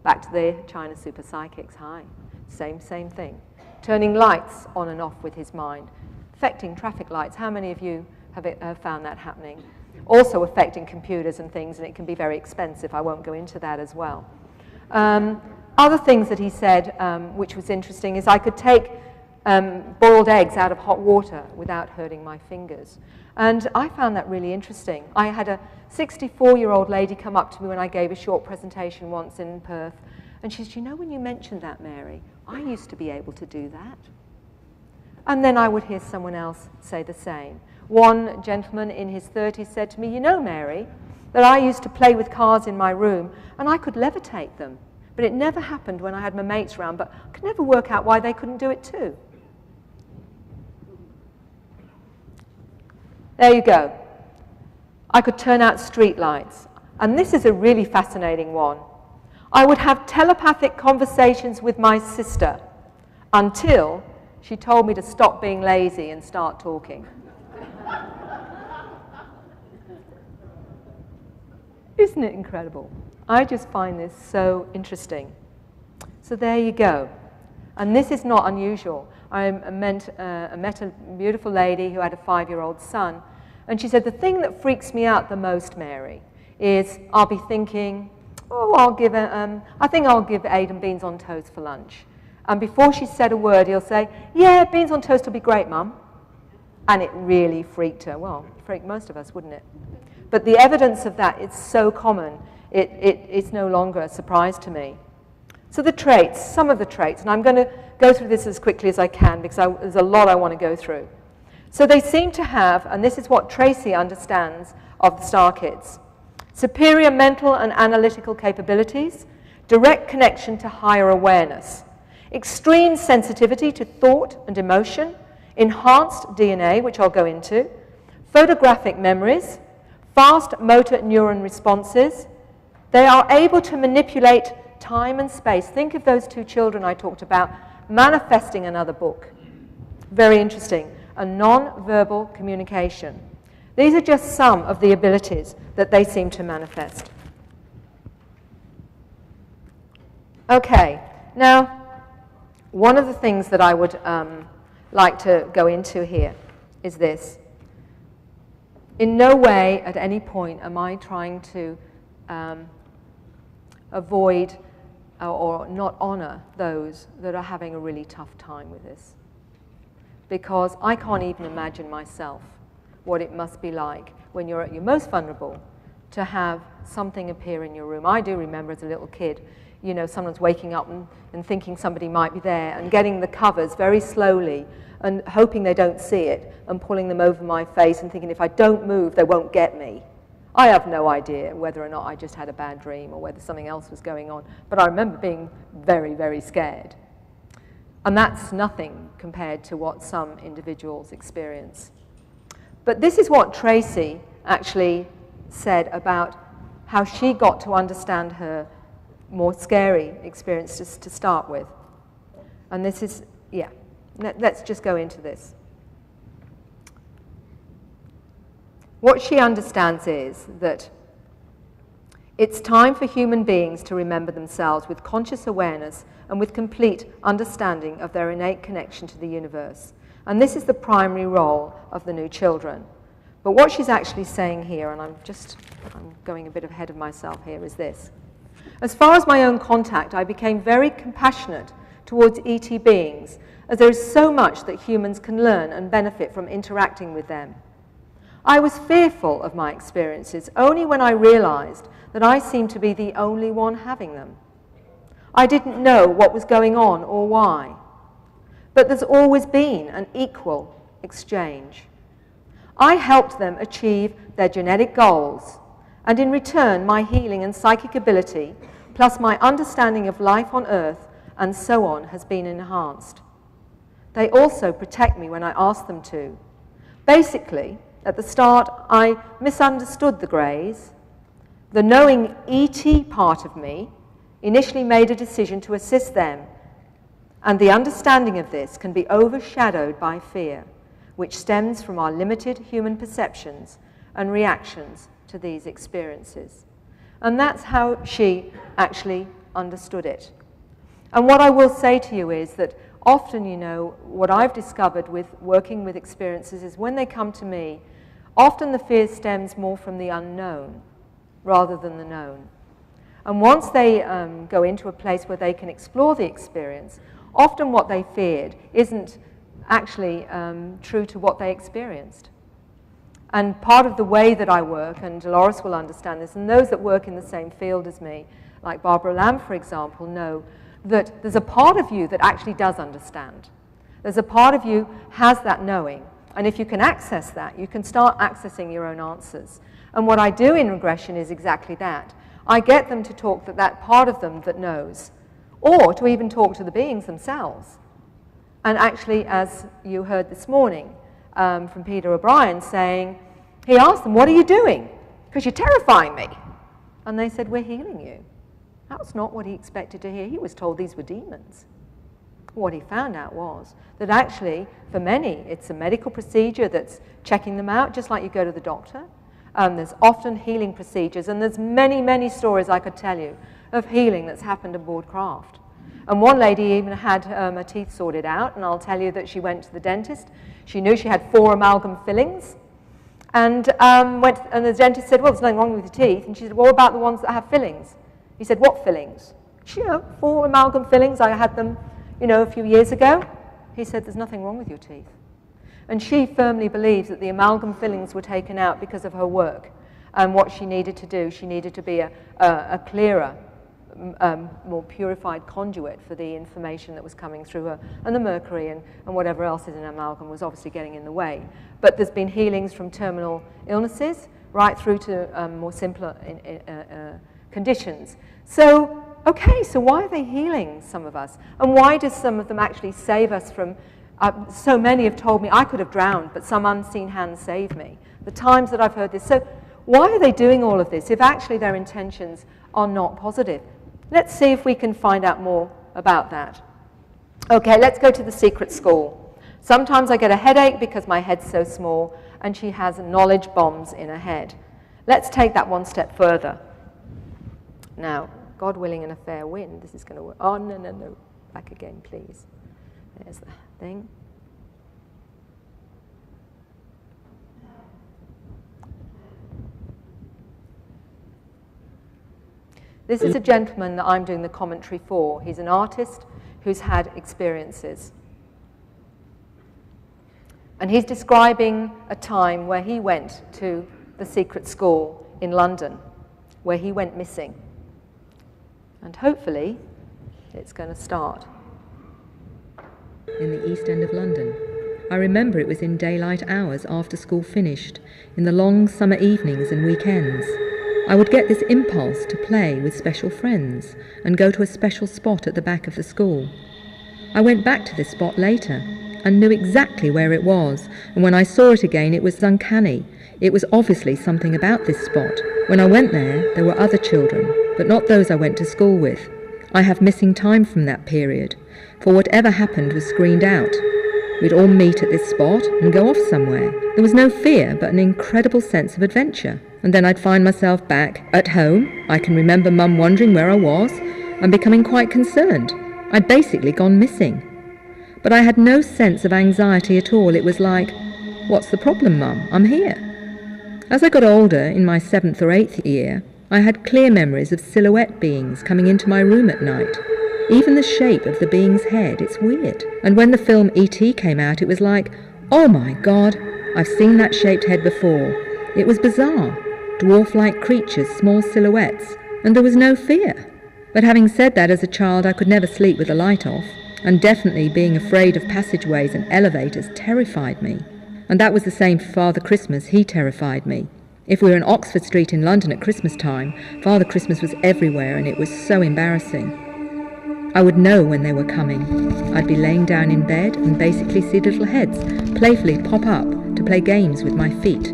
Back to the China super psychics, hi. Same thing. Turning lights on and off with his mind. Affecting traffic lights. How many of you have found that happening? Also affecting computers and things, and it can be very expensive. I won't go into that as well. Other things that he said, which was interesting, is I could take boiled eggs out of hot water without hurting my fingers. And I found that really interesting. I had a 64-year-old lady come up to me when I gave a short presentation once in Perth, and she said, "You know, when you mentioned that, Mary, I used to be able to do that." And then I would hear someone else say the same. One gentleman in his 30s said to me, "You know, Mary, that I used to play with cars in my room, and I could levitate them. But it never happened when I had my mates around, but I could never work out why they couldn't do it too." There you go. I could turn out street lights. And this is a really fascinating one. I would have telepathic conversations with my sister until she told me to stop being lazy and start talking. Isn't it incredible? I just find this so interesting. So there you go. And this is not unusual. I met a beautiful lady who had a 5-year-old son, and she said, "The thing that freaks me out the most, Mary, is I'll be thinking, I think I'll give Aidan beans on toast for lunch." And before she said a word, he'll say, "Yeah, beans on toast will be great, Mum." And it really freaked her. Well, it freaked most of us, wouldn't it? But the evidence of that is so common, it's no longer a surprise to me. So the traits, some of the traits, and I'm going to go through this as quickly as I can because there's a lot I want to go through. So they seem to have, and this is what Tracy understands of the star kids, superior mental and analytical capabilities, direct connection to higher awareness, extreme sensitivity to thought and emotion, enhanced DNA, which I'll go into, photographic memories, fast motor neuron responses. They are able to manipulate time and space. Think of those two children I talked about manifesting another book. Very interesting. A non-verbal communication. These are just some of the abilities that they seem to manifest. Okay, now, one of the things that I would like to go into here is this. In no way at any point am I trying to avoid or not honor those that are having a really tough time with this. Because I can't even imagine myself what it must be like when you're at your most vulnerable to have something appear in your room. I do remember as a little kid, you know, someone's waking up and thinking somebody might be there and getting the covers very slowly and hoping they don't see it and pulling them over my face and thinking if I don't move, they won't get me. I have no idea whether or not I just had a bad dream or whether something else was going on, but I remember being very, very scared. And that's nothing compared to what some individuals experience. But this is what Tracy actually said about how she got to understand her more scary experiences to start with. And this is, yeah, let's just go into this. What she understands is that it's time for human beings to remember themselves with conscious awareness and with complete understanding of their innate connection to the universe. And this is the primary role of the new children. But what she's actually saying here, and I'm going a bit ahead of myself here, is this. As far as my own contact, I became very compassionate towards ET beings, as there is so much that humans can learn and benefit from interacting with them. I was fearful of my experiences only when I realized that I seemed to be the only one having them. I didn't know what was going on or why. But there's always been an equal exchange. I helped them achieve their genetic goals, and in return, my healing and psychic ability, plus my understanding of life on Earth and so on, has been enhanced. They also protect me when I ask them to. Basically, at the start, I misunderstood the Greys. The knowing ET part of me initially made a decision to assist them, and the understanding of this can be overshadowed by fear, which stems from our limited human perceptions and reactions to these experiences. And that's how she actually understood it. And what I will say to you is that often, you know, what I've discovered with working with experiences is when they come to me, often the fear stems more from the unknown rather than the known. And once they go into a place where they can explore the experience, often what they feared isn't actually true to what they experienced. And part of the way that I work, and Dolores will understand this, and those that work in the same field as me, like Barbara Lamb, for example, know that there's a part of you that actually does understand. There's a part of you has that knowing. And if you can access that, you can start accessing your own answers. And what I do in regression is exactly that. I get them to talk to that part of them that knows, or to even talk to the beings themselves. And actually, as you heard this morning from Peter O'Brien saying, he asked them, what are you doing? Because you're terrifying me. And they said, we're healing you. That was not what he expected to hear. He was told these were demons. What he found out was that actually, for many, it's a medical procedure that's checking them out, just like you go to the doctor. There's often healing procedures, and there's many, many stories I could tell you of healing that's happened aboard craft. And one lady even had her teeth sorted out, and I'll tell you that she went to the dentist. She knew she had 4 amalgam fillings, and the dentist said, well, there's nothing wrong with your teeth. And she said, well, what about the ones that have fillings? He said, what fillings? She, 4 amalgam fillings. I had them, a few years ago. He said, there's nothing wrong with your teeth. And she firmly believes that the amalgam fillings were taken out because of her work. And what she needed to do, she needed to be a clearer, more purified conduit for the information that was coming through her. And the mercury and whatever else is in amalgam was obviously getting in the way. But there's been healings from terminal illnesses right through to more simpler conditions. So, okay, so why are they healing some of us? And why does some of them actually save us from, so many have told me I could have drowned, but some unseen hand saved me. The times that I've heard this. So why are they doing all of this if actually their intentions are not positive? Let's see if we can find out more about that. Okay, let's go to the secret school. Sometimes I get a headache because my head's so small, and she has knowledge bombs in her head. Let's take that one step further. Now, God willing and a fair wind, this is going to work. Oh, no. Back again, please. There's the thing. This is a gentleman that I'm doing the commentary for. He's an artist who's had experiences. And he's describing a time where he went to the secret school in London, where he went missing. And hopefully, it's going to start. In the East End of London. I remember it was in daylight hours after school finished, in the long summer evenings and weekends. I would get this impulse to play with special friends and go to a special spot at the back of the school. I went back to this spot later and knew exactly where it was, and when I saw it again it was uncanny. It was obviously something about this spot. When I went there were other children, but not those I went to school with. I have missing time from that period, for whatever happened was screened out. We'd all meet at this spot and go off somewhere. There was no fear, but an incredible sense of adventure. And then I'd find myself back at home. I can remember Mum wondering where I was and becoming quite concerned. I'd basically gone missing. But I had no sense of anxiety at all. It was like, "What's the problem, Mum? I'm here." As I got older, in my 7th or 8th year, I had clear memories of silhouette beings coming into my room at night. Even the shape of the being's head, it's weird. And when the film E.T. came out, it was like, oh my God, I've seen that shaped head before. It was bizarre. Dwarf-like creatures, small silhouettes, and there was no fear. But having said that, as a child, I could never sleep with the light off, and definitely being afraid of passageways and elevators terrified me. And that was the same for Father Christmas. He terrified me. If we were in Oxford Street in London at Christmas time, Father Christmas was everywhere, and it was so embarrassing. I would know when they were coming. I'd be laying down in bed and basically see little heads playfully pop up to play games with my feet.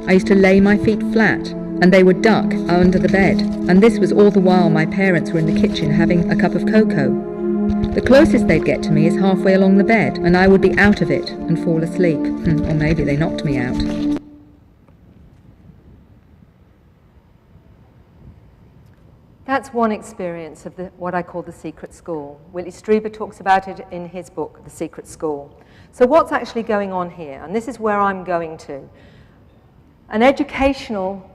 I used to lay my feet flat, and they would duck under the bed, and this was all the while my parents were in the kitchen having a cup of cocoa. The closest they'd get to me is halfway along the bed, and I would be out of it and fall asleep. Or maybe they knocked me out. That's one experience of what I call the secret school. Whitley Strieber talks about it in his book, The Secret School. So what's actually going on here? And this is where I'm going to. An educational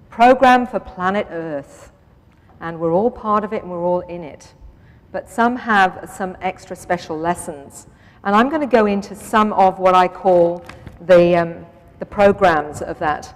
program for planet Earth. And we're all part of it and we're all in it. But some have some extra special lessons. And I'm going to go into some of what I call the programs of that.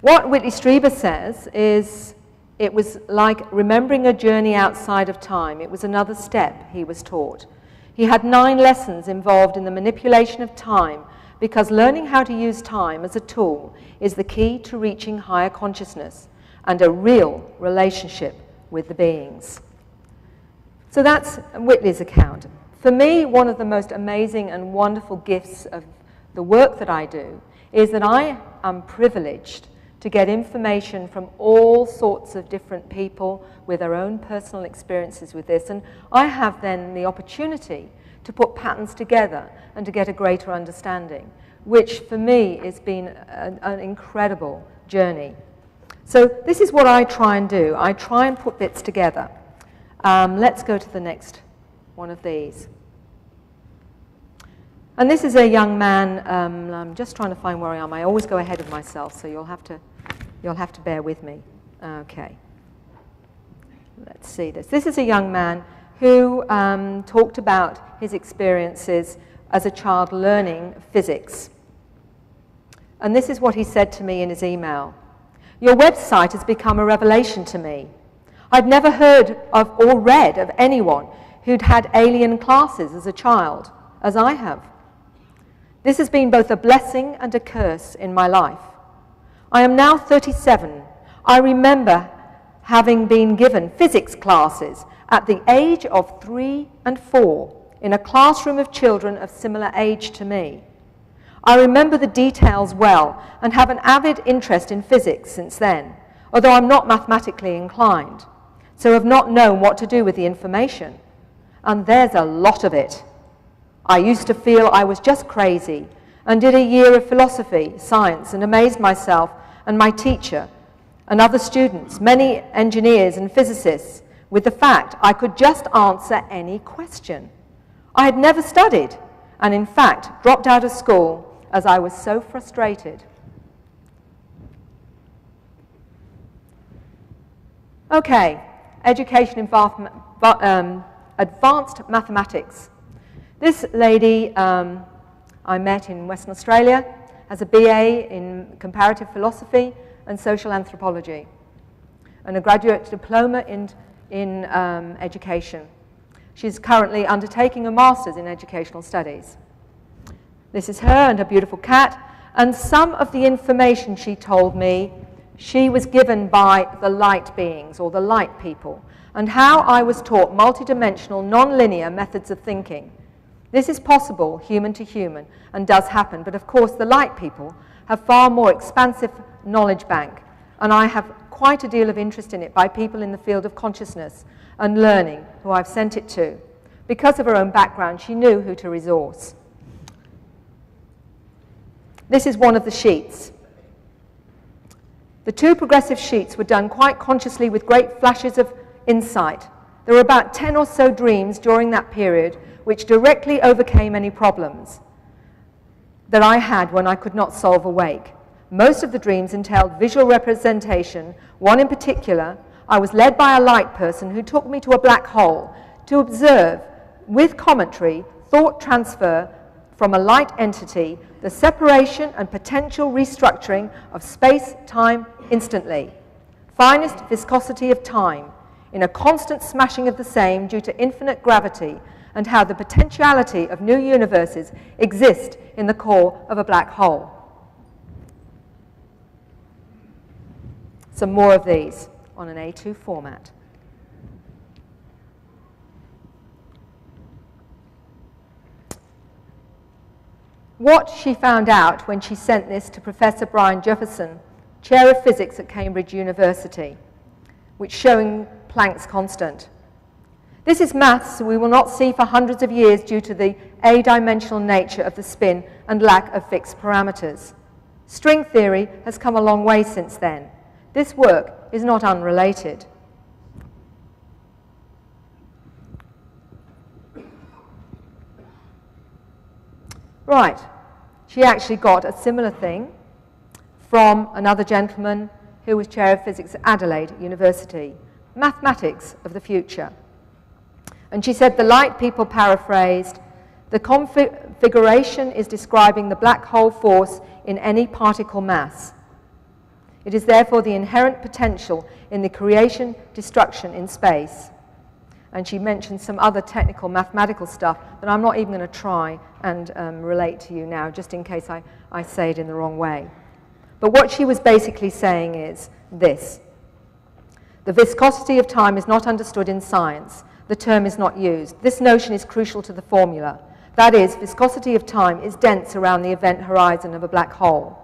What Whitley Strieber says is it was like remembering a journey outside of time. It was another step he was taught. He had 9 lessons involved in the manipulation of time because learning how to use time as a tool is the key to reaching higher consciousness and a real relationship with the beings. So that's Whitley's account. For me, one of the most amazing and wonderful gifts of the work that I do is that I am privileged to get information from all sorts of different people with their own personal experiences with this. And I have then the opportunity to put patterns together and to get a greater understanding, which for me has been an incredible journey. So this is what I try and do. I try and put bits together. Let's go to the next one of these. And this is a young man. I'm just trying to find where I am. I always go ahead of myself, so you'll have to bear with me. Okay. Let's see this. This is a young man who talked about his experiences as a child learning physics. And this is what he said to me in his email. Your website has become a revelation to me. I'd never heard of or read of anyone who'd had alien classes as a child, as I have. This has been both a blessing and a curse in my life. I am now 37. I remember having been given physics classes at the age of 3 and 4 in a classroom of children of similar age to me. I remember the details well and have an avid interest in physics since then, although I'm not mathematically inclined, so have not known what to do with the information. And there's a lot of it. I used to feel I was just crazy and did a year of philosophy, science, and amazed myself and my teacher and other students, many engineers and physicists, with the fact I could just answer any question. I had never studied and, in fact, dropped out of school as I was so frustrated. Okay, education in advanced mathematics. This lady I met in Western Australia has a BA in comparative philosophy and social anthropology and a graduate diploma in education. She's currently undertaking a master's in educational studies. This is her and her beautiful cat, and some of the information she told me she was given by the light beings or the light people, and how I was taught multidimensional, non-linear methods of thinking. This is possible, human to human, and does happen, but of course the light people have far more expansive knowledge bank, and I have quite a deal of interest in it by people in the field of consciousness and learning, who I've sent it to. Because of her own background, she knew who to resource. This is one of the sheets. The two progressive sheets were done quite consciously with great flashes of insight. There were about 10 or so dreams during that period which directly overcame any problems that I had when I could not solve awake. Most of the dreams entailed visual representation. One in particular, I was led by a light person who took me to a black hole to observe, with commentary, thought transfer from a light entity, the separation and potential restructuring of space-time instantly. Finest viscosity of time, in a constant smashing of the same due to infinite gravity, and how the potentiality of new universes exist in the core of a black hole. Some more of these on an A2 format. What she found out when she sent this to Professor Brian Jefferson, Chair of Physics at Cambridge University, which showing Planck's constant. This is maths we will not see for hundreds of years due to the a-dimensional nature of the spin and lack of fixed parameters. String theory has come a long way since then. This work is not unrelated. Right, she actually got a similar thing from another gentleman who was Chair of Physics at Adelaide University, Mathematics of the Future. And she said, the light people paraphrased, the configuration is describing the black hole force in any particle mass. It is therefore the inherent potential in the creation, destruction in space. And she mentioned some other technical mathematical stuff that I'm not even going to try and relate to you now, just in case I say it in the wrong way. But what she was basically saying is this. The viscosity of time is not understood in science. The term is not used. This notion is crucial to the formula. That is, viscosity of time is dense around the event horizon of a black hole.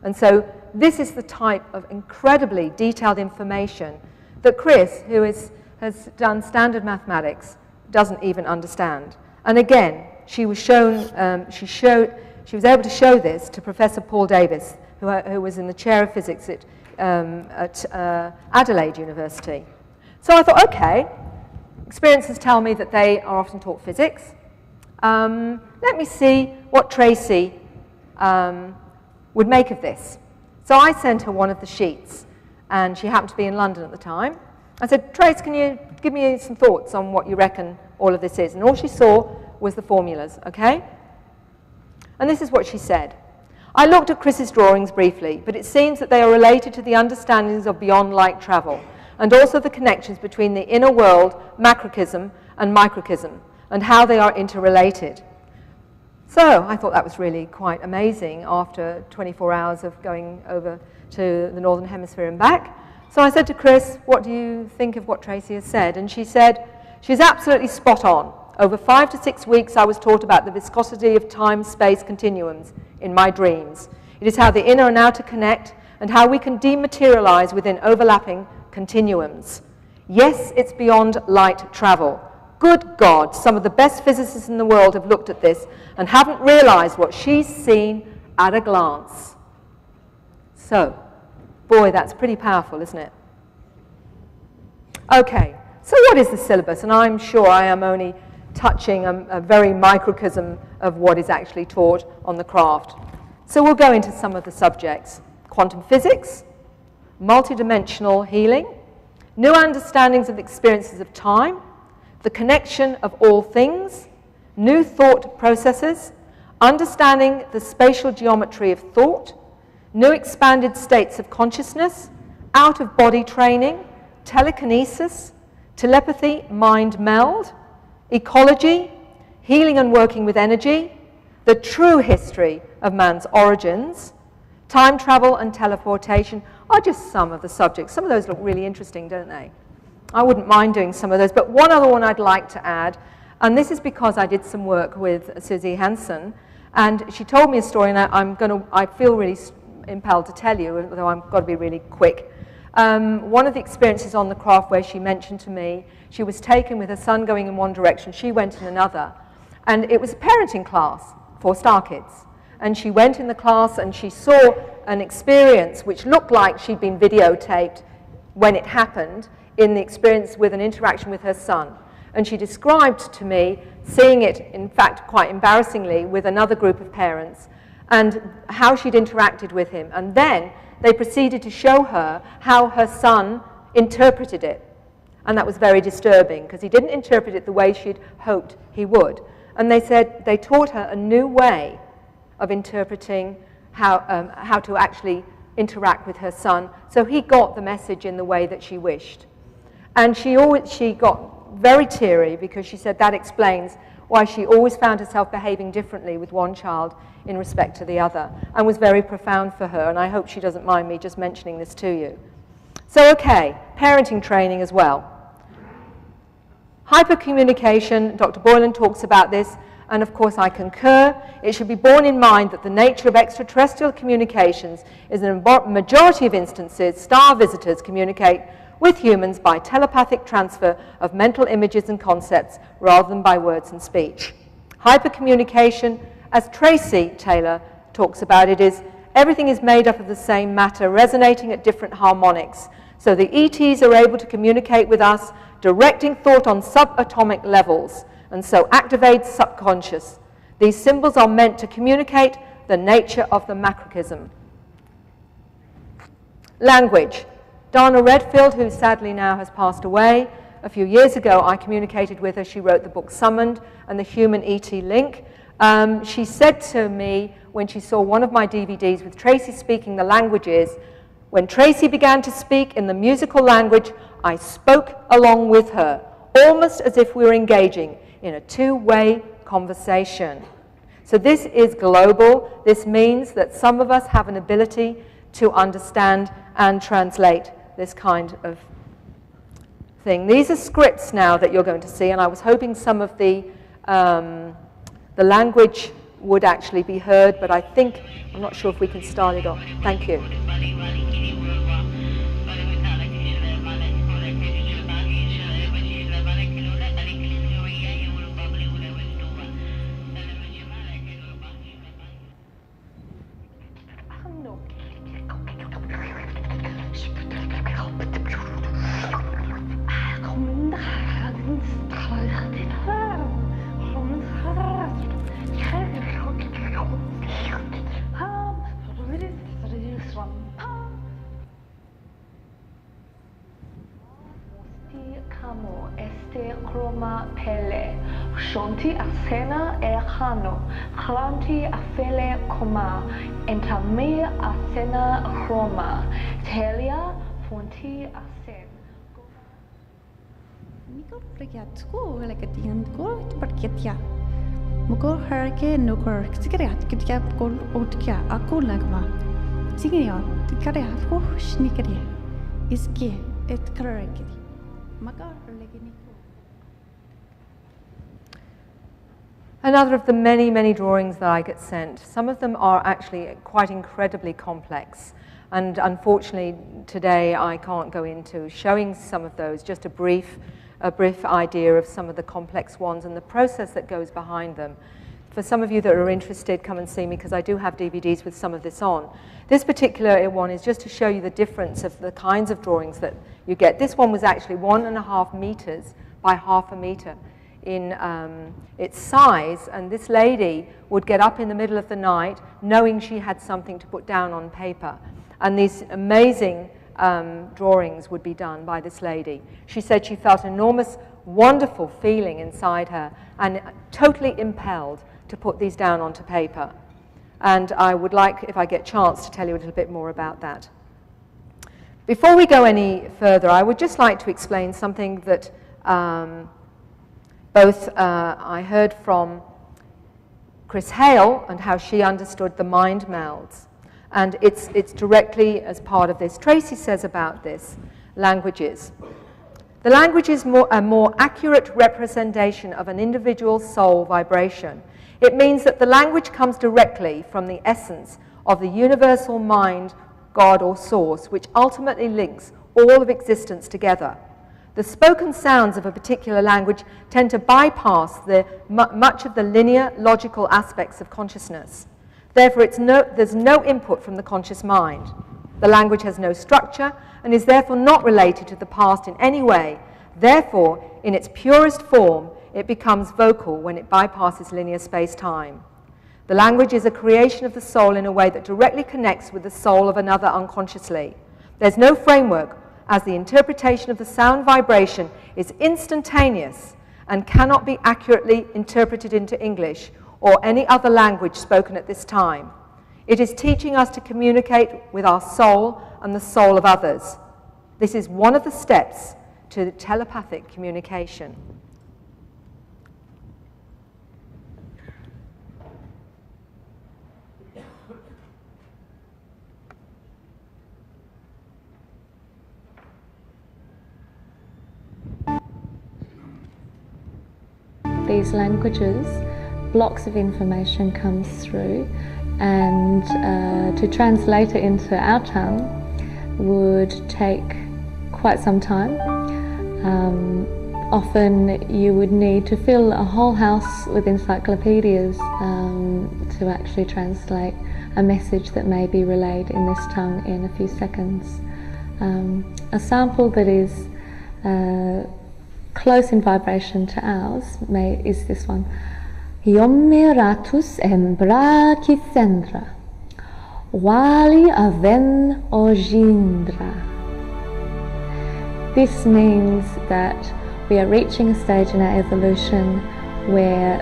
And so this is the type of incredibly detailed information that Chris, who has done standard mathematics, doesn't even understand. And again, she was shown, she was able to show this to Professor Paul Davis, who was in the chair of physics at Adelaide University. So I thought, okay, experiences tell me that they are often taught physics. Let me see what Tracy would make of this. So I sent her one of the sheets, and she happened to be in London at the time. I said, Trace, can you give me some thoughts on what you reckon all of this is? And all she saw was the formulas, okay? And this is what she said. I looked at Chris's drawings briefly, but it seems that they are related to the understandings of beyond light travel, and also the connections between the inner world, macrocosm, and microcosm, and how they are interrelated. So I thought that was really quite amazing after 24 hours of going over to the Northern Hemisphere and back. So I said to Chris, what do you think of what Tracy has said? And she said, she's absolutely spot on. Over 5 to 6 weeks, I was taught about the viscosity of time-space continuums in my dreams. It is how the inner and outer connect, and how we can dematerialize within overlapping continuums. Yes, it's beyond light travel. Good God, some of the best physicists in the world have looked at this and haven't realized what she's seen at a glance. So, boy, that's pretty powerful, isn't it? Okay, so what is the syllabus? And I'm sure I am only touching a very microcosm of what is actually taught on the craft. So we'll go into some of the subjects. Quantum physics, multidimensional healing, new understandings of the experiences of time, the connection of all things, new thought processes, understanding the spatial geometry of thought, new expanded states of consciousness, out-of-body training, telekinesis, telepathy, mind meld, ecology, healing and working with energy, the true history of man's origins, time travel and teleportation are just some of the subjects. Some of those look really interesting, don't they? I wouldn't mind doing some of those, but one other one I'd like to add, and this is because I did some work with Susie Hansen, and she told me a story, and I feel really impelled to tell you, although I've got to be really quick. One of the experiences on the craft where she mentioned to me, she was taken with her son going in one direction, she went in another. And it was a parenting class for star kids. And she went in the class and she saw an experience which looked like she'd been videotaped when it happened in the experience with an interaction with her son. And she described to me seeing it, in fact, quite embarrassingly, with another group of parents and how she'd interacted with him. And then they proceeded to show her how her son interpreted it. And that was very disturbing because he didn't interpret it the way she'd hoped he would. And they said they taught her a new way of interpreting how to actually interact with her son. So he got the message in the way that she wished. And she got very teary because she said that explains why she always found herself behaving differently with one child in respect to the other, and was very profound for her, and I hope she doesn't mind me just mentioning this to you. So okay, parenting training as well. Hypercommunication, Dr. Boylan talks about this, and of course I concur. It should be borne in mind that the nature of extraterrestrial communications is in a majority of instances, star visitors communicate with humans by telepathic transfer of mental images and concepts rather than by words and speech. Hypercommunication, as Tracy Taylor talks about it, is everything is made up of the same matter resonating at different harmonics. So the ETs are able to communicate with us, directing thought on subatomic levels, and so activate subconscious. These symbols are meant to communicate the nature of the macrocosm. Language. Dana Redfield, who sadly now has passed away, a few years ago I communicated with her. She wrote the book Summoned and the Human ET Link. She said to me when she saw one of my DVDs with Tracy speaking the languages, when Tracy began to speak in the musical language, I spoke along with her, almost as if we were engaging in a two-way conversation. So this is global. This means that some of us have an ability to understand and translate this kind of thing. These are scripts now that you're going to see, and I was hoping some of the language would actually be heard, but I think, I'm not sure if we can start it off. Thank you. Shonti asena erhano, Kranti afele koma, Entame asena chroma, Telia fonti asen. Miko rigatsko lekatian ko parketia. Muko harke nokor tigriat kitya kol otkia akulagma. Tigriat tikare afko shnikri. Iski et karaki. Magar leginiko. Another of the many, many drawings that I get sent. Some of them are actually quite incredibly complex. And unfortunately, today I can't go into showing some of those, just a brief idea of some of the complex ones and the process that goes behind them. For some of you that are interested, come and see me because I do have DVDs with some of this on. This particular one is just to show you the difference of the kinds of drawings that you get. This one was actually 1.5 meters by 0.5 meter in its size, and this lady would get up in the middle of the night knowing she had something to put down on paper, and these amazing drawings would be done by this lady. She said she felt an enormous, wonderful feeling inside her and totally impelled to put these down onto paper. And I would like, if I get a chance, to tell you a little bit more about that. Before we go any further, I would just like to explain something that I heard from Chris Hale and how she understood the mind melds. And it's directly as part of this. Tracy says about this, languages. The language is a more accurate representation of an individual's soul vibration. It means that the language comes directly from the essence of the universal mind, God or source, which ultimately links all of existence together. The spoken sounds of a particular language tend to bypass much of the linear, logical aspects of consciousness. Therefore, there's no input from the conscious mind. The language has no structure and is therefore not related to the past in any way. Therefore, in its purest form, it becomes vocal when it bypasses linear space-time. The language is a creation of the soul in a way that directly connects with the soul of another unconsciously. There's no framework, as the interpretation of the sound vibration is instantaneous and cannot be accurately interpreted into English or any other language spoken at this time. It is teaching us to communicate with our soul and the soul of others. This is one of the steps to telepathic communication. These languages, blocks of information comes through, and to translate it into our tongue would take quite some time. Often you would need to fill a whole house with encyclopedias to actually translate a message that may be relayed in this tongue in a few seconds. A sample that is close in vibration to ours is this one. Yommeratus embrakithendra, wali aven ojindra. This means that we are reaching a stage in our evolution where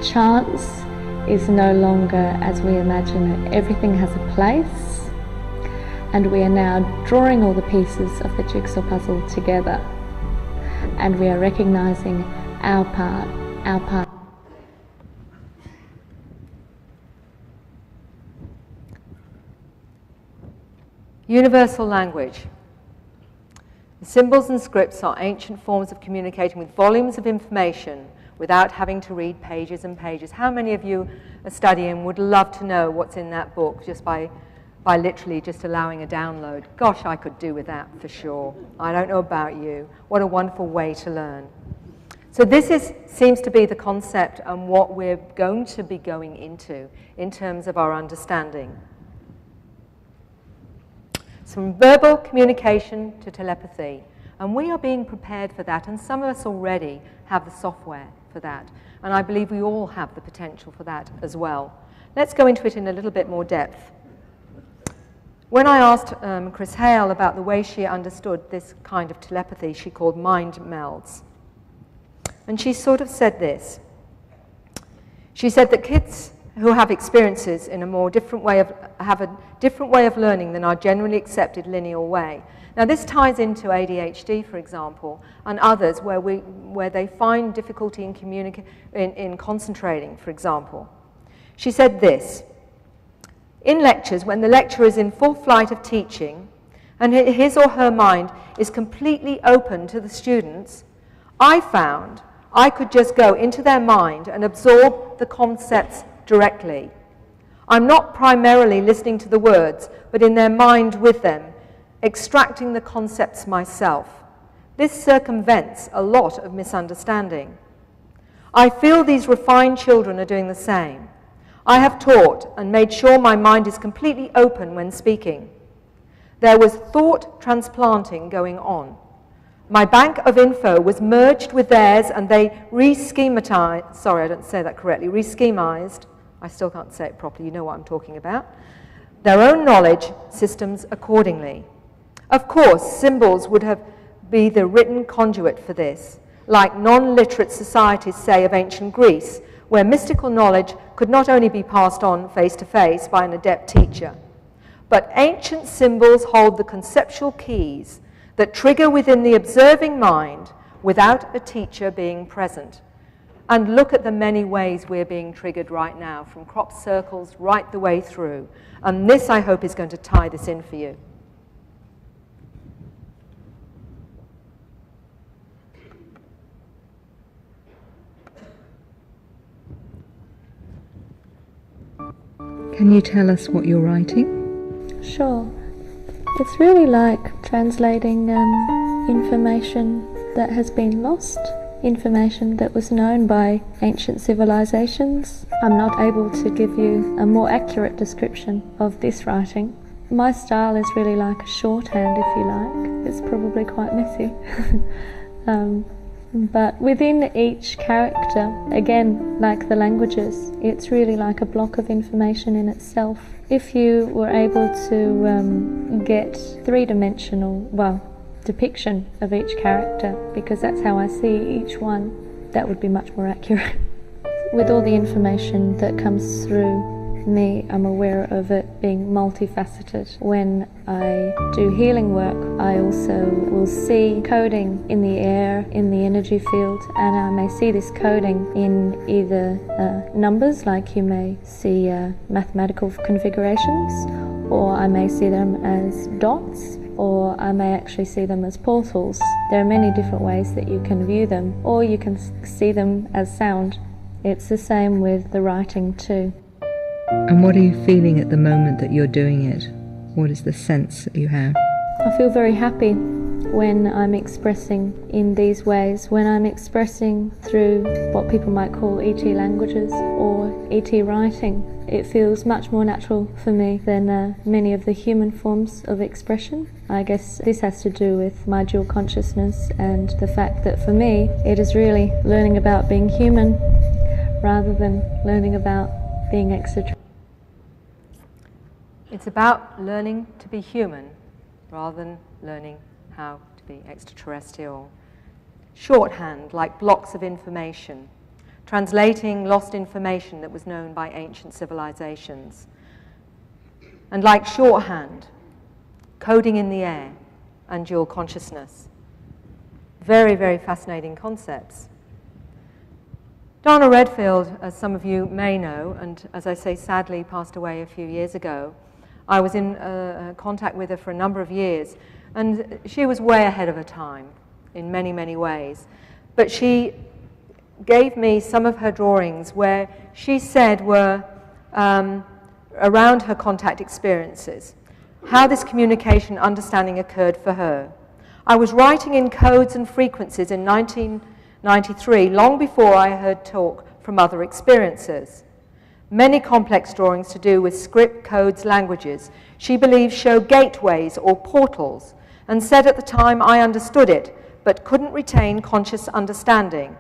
chance is no longer as we imagine it. Everything has a place, and we are now drawing all the pieces of the jigsaw puzzle together, and we are recognizing our part. Universal language. The symbols and scripts are ancient forms of communicating with volumes of information without having to read pages and pages. How many of you are studying would love to know what's in that book just by literally just allowing a download? Gosh, I could do with that for sure. I don't know about you. What a wonderful way to learn. So this seems to be the concept and what we're going to be going into in terms of our understanding. From verbal communication to telepathy. And we are being prepared for that, and some of us already have the software for that. And I believe we all have the potential for that as well. Let's go into it in a little bit more depth. When I asked Chris Hale about the way she understood this kind of telepathy, she called mind melds. And she sort of said this. She said that kids who have experiences in a different way of learning than our generally accepted linear way. Now this ties into ADHD, for example, and others where they find difficulty in concentrating, for example. She said this: in lectures, when the lecturer is in full flight of teaching and his or her mind is completely open to the students, I found I could just go into their mind and absorb the concepts directly. I'm not primarily listening to the words, but in their mind with them, extracting the concepts myself. This circumvents a lot of misunderstanding. I feel these refined children are doing the same. I have taught and made sure my mind is completely open when speaking. There was thought transplanting going on. My bank of info was merged with theirs, and they re-schematized, sorry, I don't say that correctly, re-schemized, I still can't say it properly, you know what I'm talking about, their own knowledge systems accordingly. Of course, symbols would be the written conduit for this, like non-literate societies, say, of ancient Greece, where mystical knowledge could not only be passed on face-to-face by an adept teacher, but ancient symbols hold the conceptual keys that trigger within the observing mind without a teacher being present. And look at the many ways we're being triggered right now, from crop circles right the way through. And this, I hope, is going to tie this in for you. Can you tell us what you're writing? Sure. It's really like translating information that has been lost, information that was known by ancient civilizations. I'm not able to give you a more accurate description of this writing. My style is really like a shorthand, if you like. It's probably quite messy. But within each character, again, like the languages, it's really like a block of information in itself. If you were able to get three-dimensional, depiction of each character, because that's how I see each one, that would be much more accurate. With all the information that comes through me, I'm aware of it being multifaceted. When I do healing work, I also will see coding in the air, in the energy field, and I may see this coding in either numbers, like you may see mathematical configurations, or I may see them as dots, or I may actually see them as portals. There are many different ways that you can view them, or you can see them as sound. It's the same with the writing too. And what are you feeling at the moment that you're doing it? What is the sense that you have? I feel very happy when I'm expressing in these ways, when I'm expressing through what people might call ET languages or ET writing. It feels much more natural for me than many of the human forms of expression. I guess this has to do with my dual consciousness and the fact that for me it is really learning about being human rather than learning about being extraterrestrial. It's about learning to be human rather than learning how to be extraterrestrial. Shorthand, like blocks of information, translating lost information that was known by ancient civilizations. And like shorthand, coding in the air and dual consciousness. Very, very fascinating concepts. Donna Redfield, as some of you may know, and as I say, sadly passed away a few years ago, I was in contact with her for a number of years, and she was way ahead of her time in many, many ways. But she gave me some of her drawings where she said were around her contact experiences, how this communication understanding occurred for her. I was writing in codes and frequencies in 1993, long before I heard talk from other experiencers. Many complex drawings to do with script, codes, languages, she believes show gateways or portals, and said at the time I understood it, but couldn't retain conscious understanding.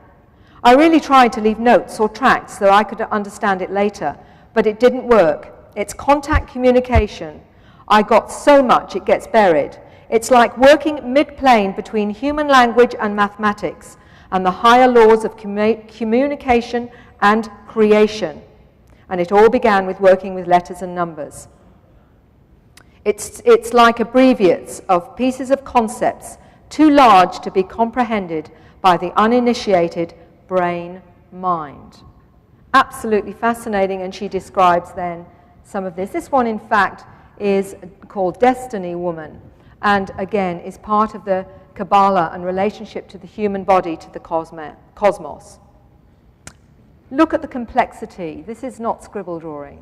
I really tried to leave notes or tracts so I could understand it later, but it didn't work. It's contact communication. I got so much it gets buried. It's like working mid-plane between human language and mathematics, and the higher laws of communication and creation. And it all began with working with letters and numbers. It's like abbreviates of pieces of concepts too large to be comprehended by the uninitiated brain-mind. Absolutely fascinating, and she describes then some of this. This one, in fact, is called Destiny Woman, and again is part of the Kabbalah and relationship to the human body, to the cosmos. Look at the complexity. This is not scribble drawing.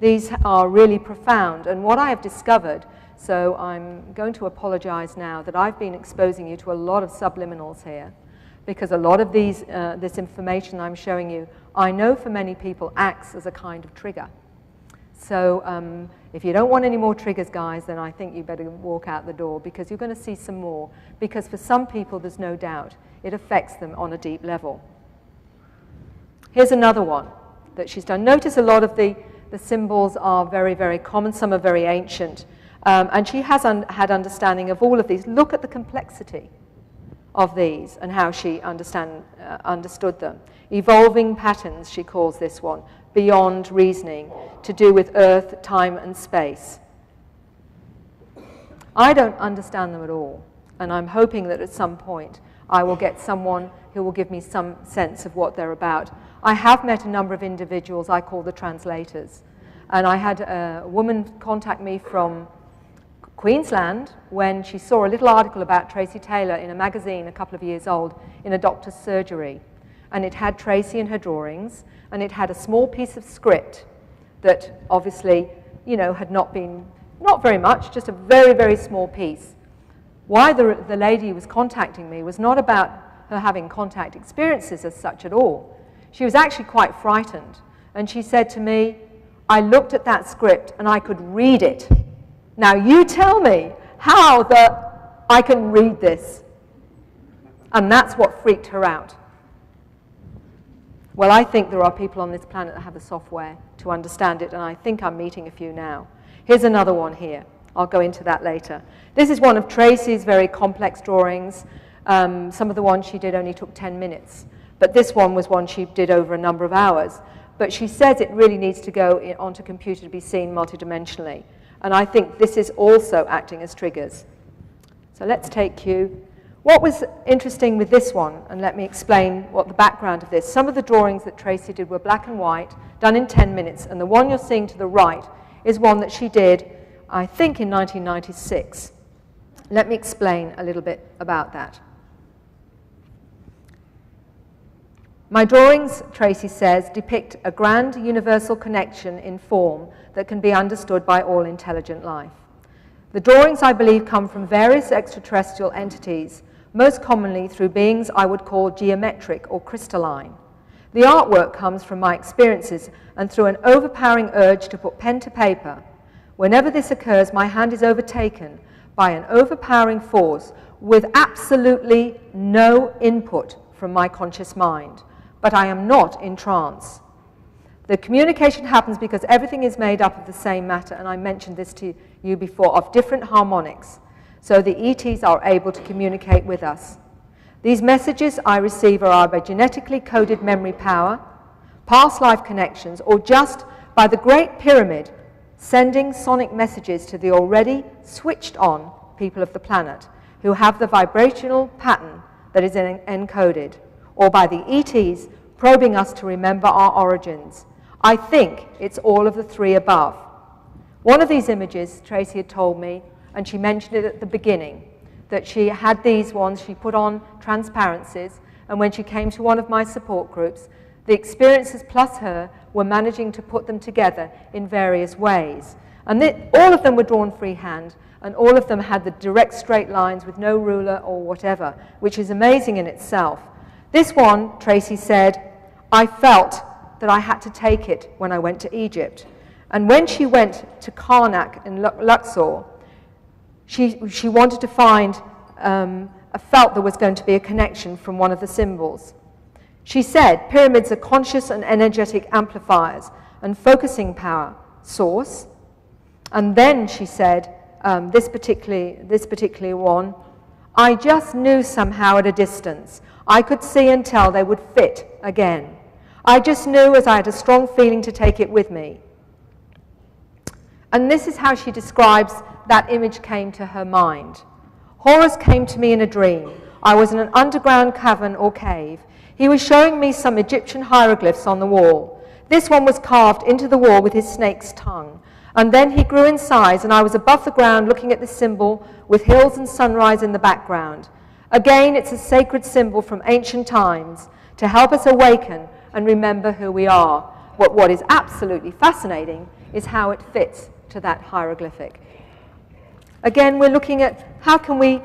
These are really profound, and what I have discovered, so I'm going to apologize now that I've been exposing you to a lot of subliminals here, because a lot of this information I'm showing you, I know for many people acts as a kind of trigger. So if you don't want any more triggers, guys, then I think you better walk out the door, because you're going to see some more. Because for some people, there's no doubt, it affects them on a deep level. Here's another one that she's done. Notice a lot of the symbols are very, very common. Some are very ancient. And she has had understanding of all of these. Look at the complexity of these and how she understood them. Evolving patterns, she calls this one. Beyond reasoning, to do with earth, time, and space. I don't understand them at all, and I'm hoping that at some point I will get someone who will give me some sense of what they're about. I have met a number of individuals I call the translators, and I had a woman contact me from Queensland when she saw a little article about Tracy Taylor in a magazine a couple of years old in a doctor's surgery, and it had Tracy and her drawings, and it had a small piece of script that obviously, you know, had not been not very much, just a very, very small piece. Why the lady was contacting me was not about her having contact experiences as such at all. She was actually quite frightened. And she said to me, I looked at that script and I could read it. Now you tell me how I can read this. And that's what freaked her out. Well, I think there are people on this planet that have the software to understand it, and I think I'm meeting a few now. Here's another one here. I'll go into that later. This is one of Tracy's very complex drawings. Some of the ones she did only took 10 minutes. But this one was one she did over a number of hours. But she says it really needs to go onto a computer to be seen multidimensionally. And I think this is also acting as triggers. So let's take Q. What was interesting with this one, and let me explain what the background of this. Some of the drawings that Tracy did were black and white, done in 10 minutes, and the one you're seeing to the right is one that she did, I think, in 1996. Let me explain a little bit about that. My drawings, Tracy says, depict a grand universal connection in form that can be understood by all intelligent life. The drawings, I believe, come from various extraterrestrial entities, most commonly through beings I would call geometric or crystalline. The artwork comes from my experiences and through an overpowering urge to put pen to paper. Whenever this occurs, my hand is overtaken by an overpowering force with absolutely no input from my conscious mind. But I am not in trance. The communication happens because everything is made up of the same matter, and I mentioned this to you before, of different harmonics. So the ETs are able to communicate with us. These messages I receive are either genetically coded memory power, past life connections, or just by the Great Pyramid sending sonic messages to the already switched on people of the planet who have the vibrational pattern that is encoded, or by the ETs probing us to remember our origins. I think it's all of the three above. One of these images, Tracy had told me, and she mentioned it at the beginning, that she had these ones, she put on transparencies, and when she came to one of my support groups, the experiencers plus her were managing to put them together in various ways. And all of them were drawn freehand, and all of them had the direct straight lines with no ruler or whatever, which is amazing in itself. This one, Tracy said, I felt that I had to take it when I went to Egypt. And when she went to Karnak in Luxor, she wanted to find, felt there was going to be a connection from one of the symbols. She said, pyramids are conscious and energetic amplifiers and focusing power, source. And then she said, this particular one, I just knew somehow at a distance. I could see and tell they would fit again. I just knew as I had a strong feeling to take it with me. And this is how she describes that image came to her mind. Horus came to me in a dream. I was in an underground cavern or cave. He was showing me some Egyptian hieroglyphs on the wall. This one was carved into the wall with his snake's tongue. And then he grew in size, and I was above the ground looking at this symbol with hills and sunrise in the background. Again, it's a sacred symbol from ancient times to help us awaken and remember who we are. But what is absolutely fascinating is how it fits to that hieroglyphic. Again, we're looking at how can we,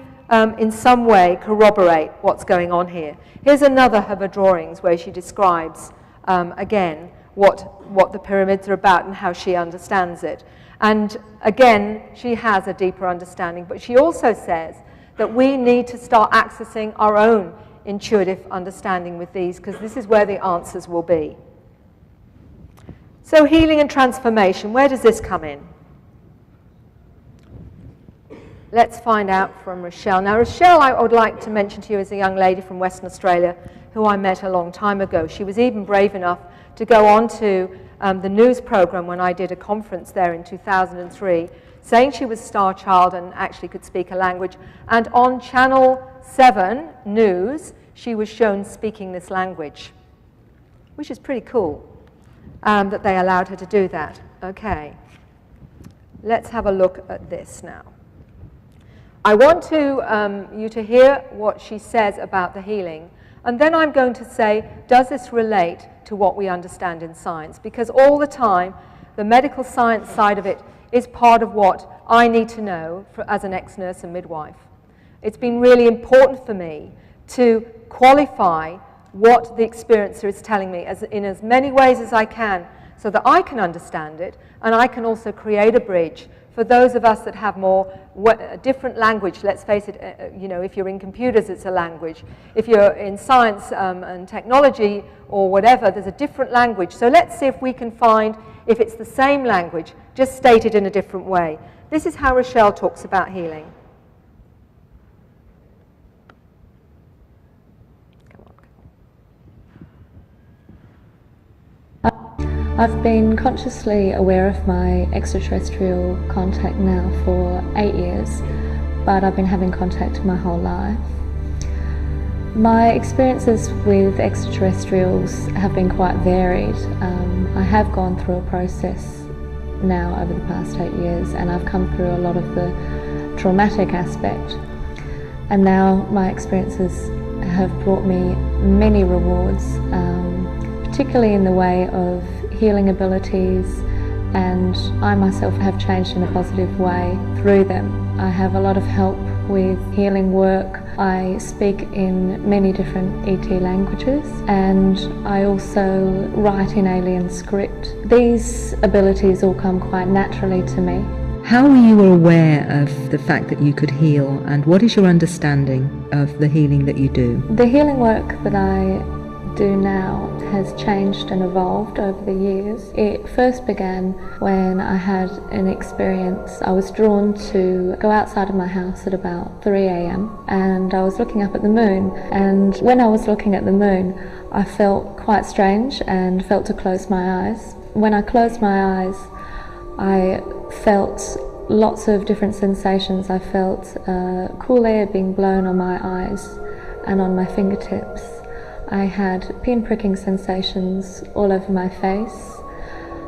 in some way, corroborate what's going on here. Here's another of her drawings where she describes, again, what the pyramids are about and how she understands it. And again, she has a deeper understanding, but she also says that we need to start accessing our own intuitive understanding with these, because this is where the answers will be. So healing and transformation, where does this come in? Let's find out from Rochelle. Now, Rochelle, I would like to mention to you, is a young lady from Western Australia who I met a long time ago. She was even brave enough to go on to the news program when I did a conference there in 2003, saying she was Star Child and actually could speak a language. And on Channel 7 News, she was shown speaking this language, which is pretty cool that they allowed her to do that. Okay, let's have a look at this now. I want you to hear what she says about the healing, and then I'm going to say, does this relate to what we understand in science? Because all the time, the medical science side of it is part of what I need to know as an ex-nurse and midwife. It's been really important for me to qualify what the experiencer is telling me in as many ways as I can, so that I can understand it, and I can also create a bridge for those of us that have a different language. Let's face it, if you're in computers, it's a language. If you're in science and technology or whatever, there's a different language. So let's see if we can find if it's the same language, just stated in a different way. This is how Rochelle talks about healing. I've been consciously aware of my extraterrestrial contact now for 8 years, but I've been having contact my whole life. My experiences with extraterrestrials have been quite varied. I have gone through a process now over the past 8 years, and I've come through a lot of the traumatic aspect. And now my experiences have brought me many rewards, particularly in the way of healing abilities, and I myself have changed in a positive way through them. I have a lot of help with healing work. I speak in many different ET languages, and I also write in alien script. These abilities all come quite naturally to me. How were you aware of the fact that you could heal, and what is your understanding of the healing that you do? The healing work that I do now has changed and evolved over the years. It first began when I had an experience. I was drawn to go outside of my house at about 3 a.m. and I was looking up at the moon, and when I was looking at the moon I felt quite strange and felt to close my eyes. When I closed my eyes I felt lots of different sensations. I felt cool air being blown on my eyes and on my fingertips. I had pin-pricking sensations all over my face.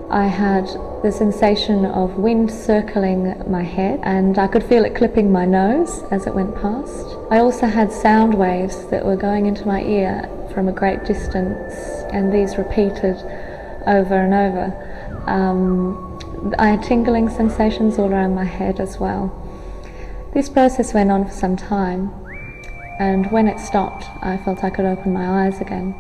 I had the sensation of wind circling my head, and I could feel it clipping my nose as it went past. I also had sound waves that were going into my ear from a great distance, and these repeated over and over. I had tingling sensations all around my head as well. This process went on for some time, and when it stopped I felt I could open my eyes again,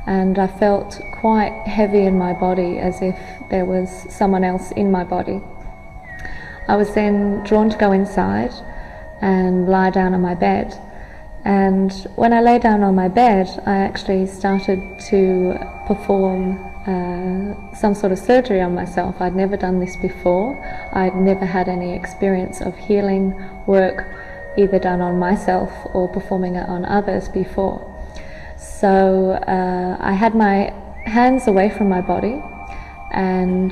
and I felt quite heavy in my body, as if there was someone else in my body. I was then drawn to go inside and lie down on my bed, and when I lay down on my bed I actually started to perform some sort of surgery on myself. I'd never done this before. I'd never had any experience of healing work either done on myself or performing it on others before. So I had my hands away from my body, and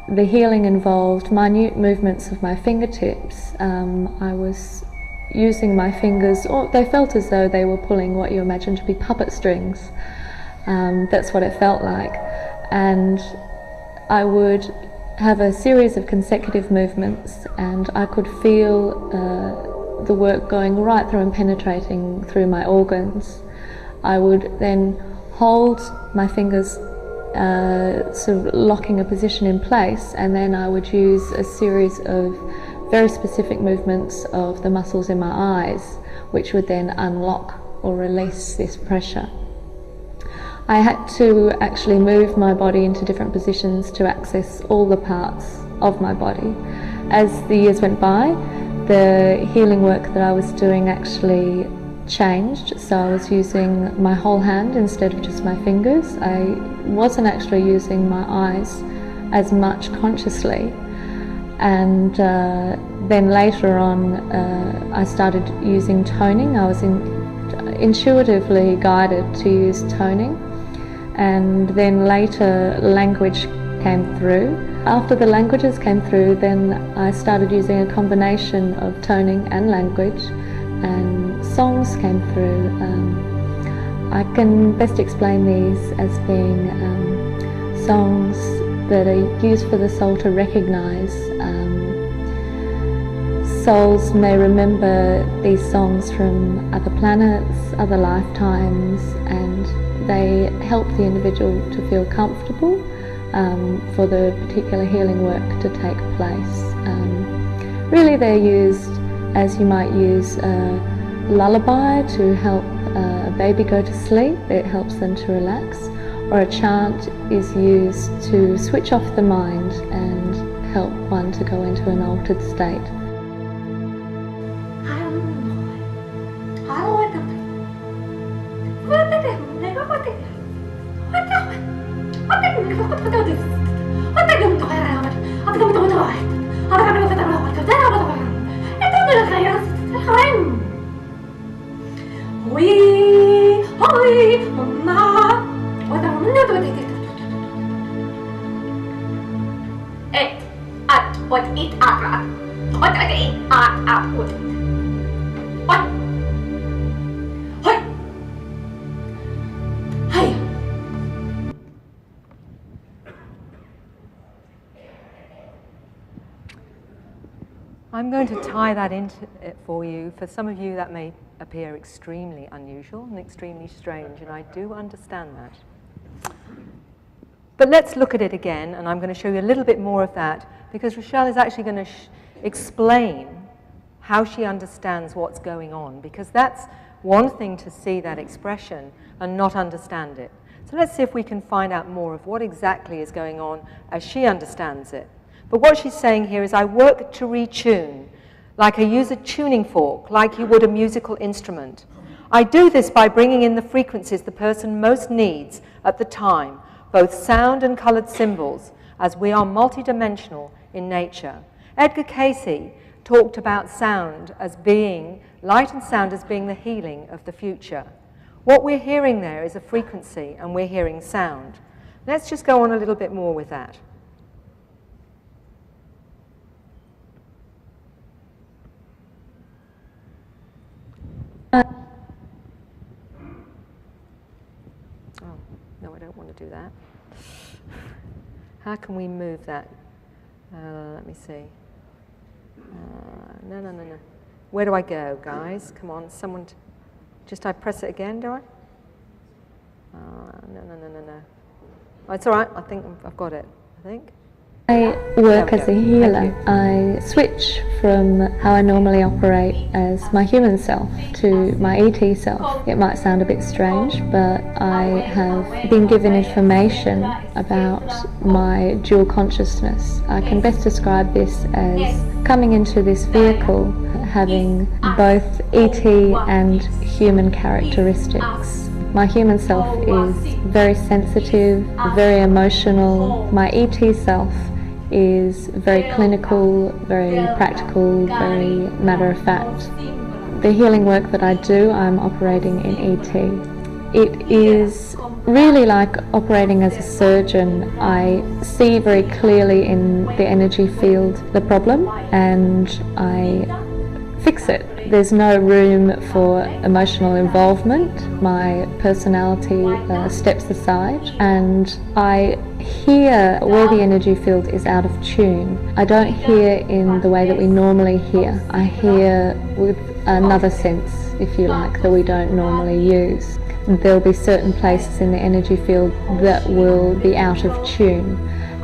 the healing involved minute movements of my fingertips. I was using my fingers, or they felt as though they were pulling what you imagine to be puppet strings. That's what it felt like. And I would have a series of consecutive movements, and I could feel the work going right through and penetrating through my organs. I would then hold my fingers sort of locking a position in place, and then I would use a series of very specific movements of the muscles in my eyes, which would then unlock or release this pressure. I had to actually move my body into different positions to access all the parts of my body. As the years went by, the healing work that I was doing actually changed, so I was using my whole hand instead of just my fingers. I wasn't actually using my eyes as much consciously, and then later on I started using toning. I was intuitively guided to use toning, and then later language came through. After the languages came through, then I started using a combination of toning and language, and songs came through. I can best explain these as being songs that are used for the soul to recognise. Souls may remember these songs from other planets, other lifetimes, and they help the individual to feel comfortable for the particular healing work to take place. Really they're used as you might use a lullaby to help a baby go to sleep. It helps them to relax. Or a chant is used to switch off the mind and help one to go into an altered state. I'm going to tie that into it for you. For some of you that may appear extremely unusual and extremely strange, and I do understand that. But let's look at it again, and I'm going to show you a little bit more of that, because Rochelle is actually going to explain how she understands what's going on, because that's one thing to see that expression and not understand it. So let's see if we can find out more of what exactly is going on as she understands it. But what she's saying here is, I work to retune, like I use a tuning fork, like you would a musical instrument. I do this by bringing in the frequencies the person most needs at the time, both sound and colored symbols, as we are multidimensional in nature. Edgar Cayce talked about sound as being, light and sound as being the healing of the future. What we're hearing there is a frequency, and we're hearing sound. Let's just go on a little bit more with that. Oh, no, I don't want to do that. How can we move that? Let me see. No. Where do I go, guys? Come on, someone. Just I press it again, do I? No. Oh, it's all right. I think I've got it. I think. I work as a healer. I switch from how I normally operate as my human self to my ET self. It might sound a bit strange, but I have been given information about my dual consciousness. I can best describe this as coming into this vehicle having both ET and human characteristics. My human self is very sensitive, very emotional. My ET self is very clinical, very practical, very matter of fact. The healing work that I do, I'm operating in ET. It is really like operating as a surgeon. I see very clearly in the energy field the problem, and I fix it. There's no room for emotional involvement. My personality steps aside, and I hear where the energy field is out of tune. I don't hear in the way that we normally hear. I hear with another sense, if you like, that we don't normally use. There'll be certain places in the energy field that will be out of tune,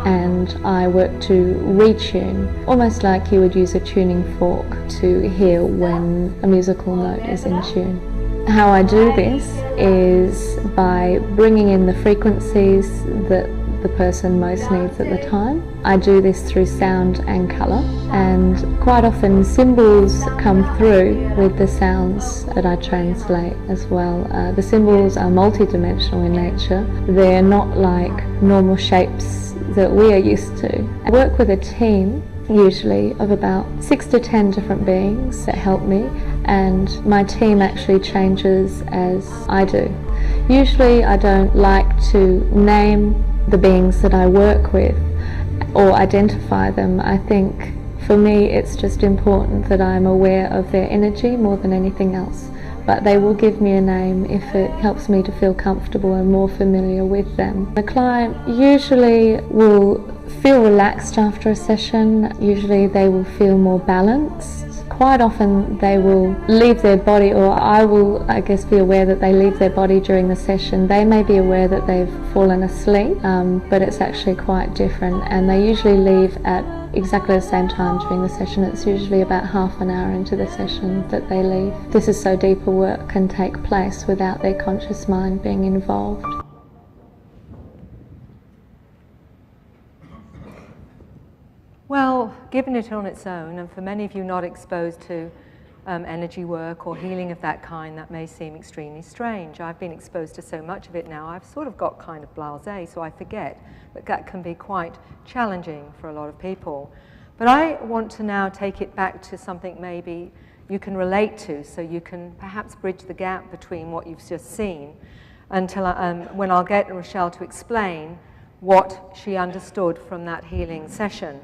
and I work to retune, almost like you would use a tuning fork to hear when a musical note is in tune. How I do this is by bringing in the frequencies that the person most needs at the time. I do this through sound and colour, and quite often symbols come through with the sounds that I translate as well. The symbols are multidimensional in nature. They're not like normal shapes that we are used to. I work with a team usually of about 6 to 10 different beings that help me, and my team actually changes as I do. Usually I don't like to name the beings that I work with or identify them. I think for me it's just important that I'm aware of their energy more than anything else. But they will give me a name if it helps me to feel comfortable and more familiar with them. The client usually will feel relaxed after a session. Usually they will feel more balanced. quite often they will leave their body, or I will, I guess, be aware that they leave their body during the session. They may be aware that they've fallen asleep, but it's actually quite different, and they usually leave at exactly the same time during the session. It's usually about half an hour into the session that they leave. This is so deeper work can take place without their conscious mind being involved. Well, given it on its own, and for many of you not exposed to energy work or healing of that kind, that may seem extremely strange. I've been exposed to so much of it now, I've sort of got kind of blasé, so I forget, but that can be quite challenging for a lot of people. But I want to now take it back to something maybe you can relate to, so you can perhaps bridge the gap between what you've just seen until when I'll get Rochelle to explain what she understood from that healing session.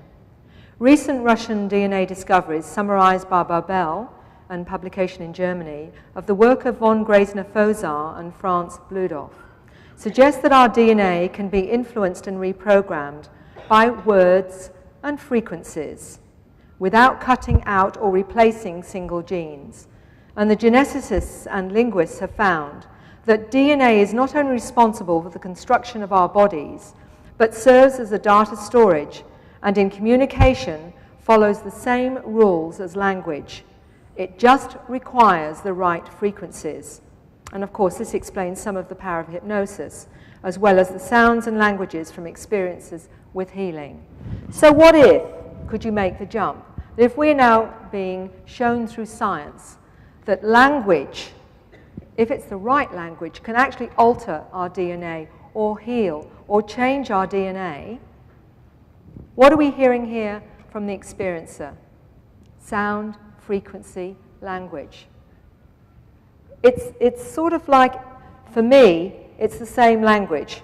Recent Russian DNA discoveries, summarized by Rodwell and publication in Germany, of the work of von Graesner-Fozar and Franz Bludhoff, suggest that our DNA can be influenced and reprogrammed by words and frequencies without cutting out or replacing single genes. And the geneticists and linguists have found that DNA is not only responsible for the construction of our bodies, but serves as a data storage, and in communication follows the same rules as language. It just requires the right frequencies. And of course, this explains some of the power of hypnosis, as well as the sounds and languages from experiences with healing. So what if, could you make the jump, that if we're now being shown through science that language, if it's the right language, can actually alter our DNA or heal or change our DNA? What are we hearing here from the experiencer? Sound, frequency, language. It's sort of like, for me, it's the same language,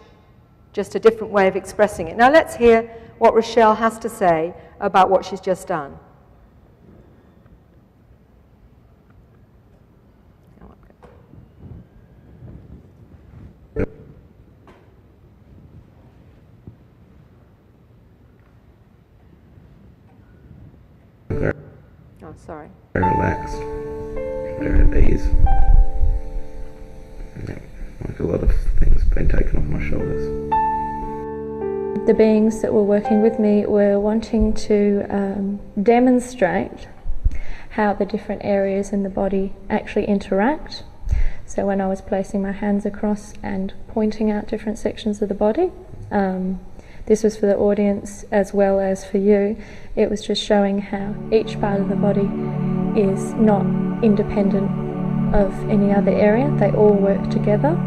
just a different way of expressing it. Now let's hear what Rochelle has to say about what she's just done. Oh, sorry. Very relaxed, very at ease. Like a lot of things been taken off my shoulders. The beings that were working with me were wanting to demonstrate how the different areas in the body actually interact. So when I was placing my hands across and pointing out different sections of the body, this was for the audience as well as for you. It was just showing how each part of the body is not independent of any other area. They all work together,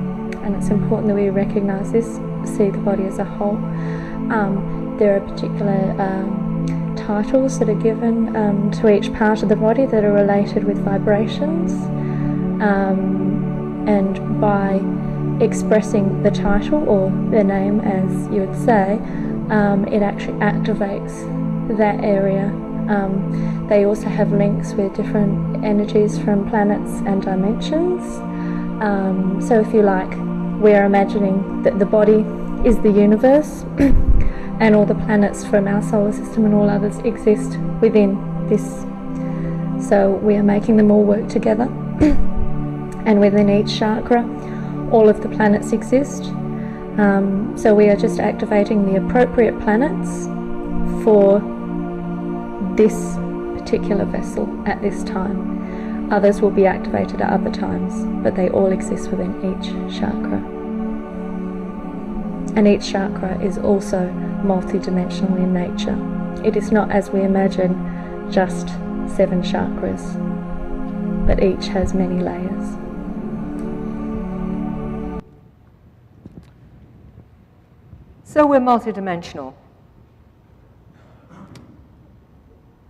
and it's important that we recognise this, see the body as a whole. There are particular titles that are given to each part of the body that are related with vibrations, and by expressing the title or the name, as you would say, it actually activates that area. They also have links with different energies from planets and dimensions. So if you like, we're imagining that the body is the universe and all the planets from our solar system and all others exist within this. So we are making them all work together. And within each chakra, all of the planets exist. So we are just activating the appropriate planets for this particular vessel at this time. Others will be activated at other times, but they all exist within each chakra. And each chakra is also multidimensional in nature. It is not, as we imagine, just 7 chakras, but each has many layers. So we're multidimensional.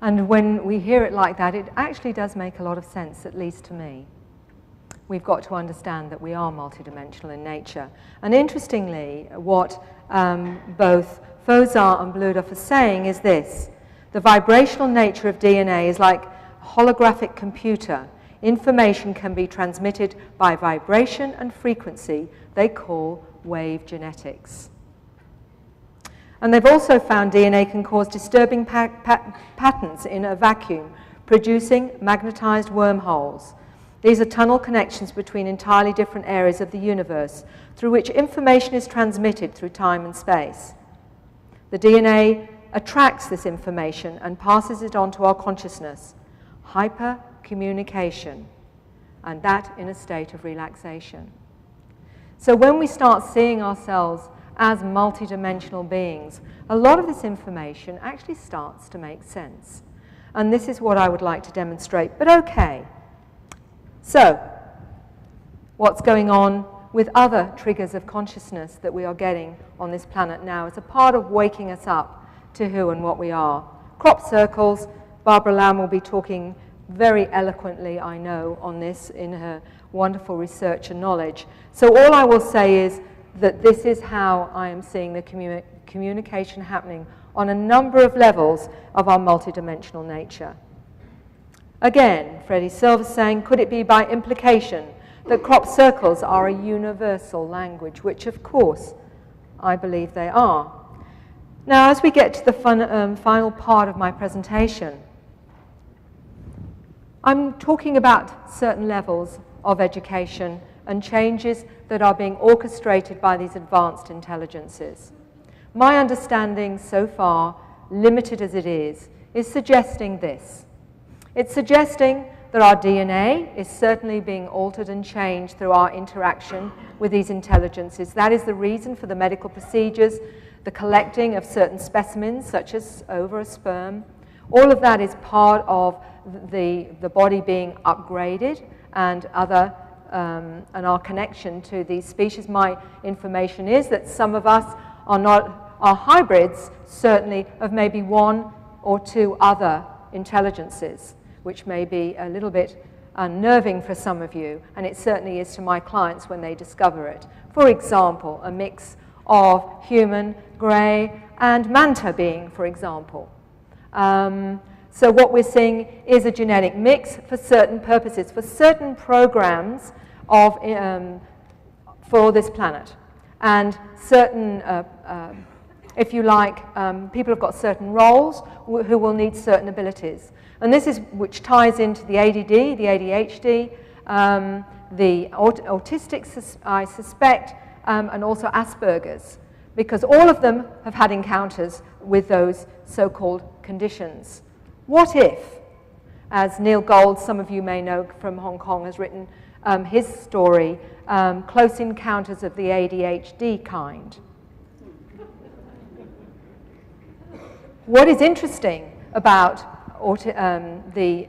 And when we hear it like that, it actually does make a lot of sense, at least to me. We've got to understand that we are multidimensional in nature. And interestingly, what both Fozar and Bludhoff are saying is this: the vibrational nature of DNA is like a holographic computer. Information can be transmitted by vibration and frequency they call wave genetics. And they've also found DNA can cause disturbing patterns in a vacuum, producing magnetized wormholes. These are tunnel connections between entirely different areas of the universe through which information is transmitted through time and space. The DNA attracts this information and passes it on to our consciousness. Hypercommunication, and that in a state of relaxation. So when we start seeing ourselves as multidimensional beings, a lot of this information actually starts to make sense. And this is what I would like to demonstrate. But okay, so what's going on with other triggers of consciousness that we are getting on this planet now as a part of waking us up to who and what we are? Crop circles. Barbara Lamb will be talking very eloquently, I know, on this in her wonderful research and knowledge. So all I will say is that this is how I am seeing the communication happening on a number of levels of our multidimensional nature. Again, Freddie Silver's saying, could it be by implication that crop circles are a universal language, which of course I believe they are. Now, as we get to the final part of my presentation, I'm talking about certain levels of education and changes that are being orchestrated by these advanced intelligences. My understanding so far, limited as it is suggesting this. It's suggesting that our DNA is certainly being altered and changed through our interaction with these intelligences. That is the reason for the medical procedures, the collecting of certain specimens, such as over a sperm. All of that is part of the body being upgraded and other and our connection to these species. My information is that some of us are hybrids, certainly, of maybe one or two other intelligences, which may be a little bit unnerving for some of you, and it certainly is to my clients when they discover it. For example, a mix of human, grey, and manta being, for example. So what we're seeing is a genetic mix for certain purposes, for certain programs of, for this planet. And certain, if you like, people have got certain roles who will need certain abilities. And this is which ties into the ADD, the ADHD, the autistic, I suspect, and also Asperger's, because all of them have had encounters with those so-called conditions. What if, as Neil Gold, some of you may know from Hong Kong, has written his story, Close Encounters of the ADHD Kind. What is interesting about the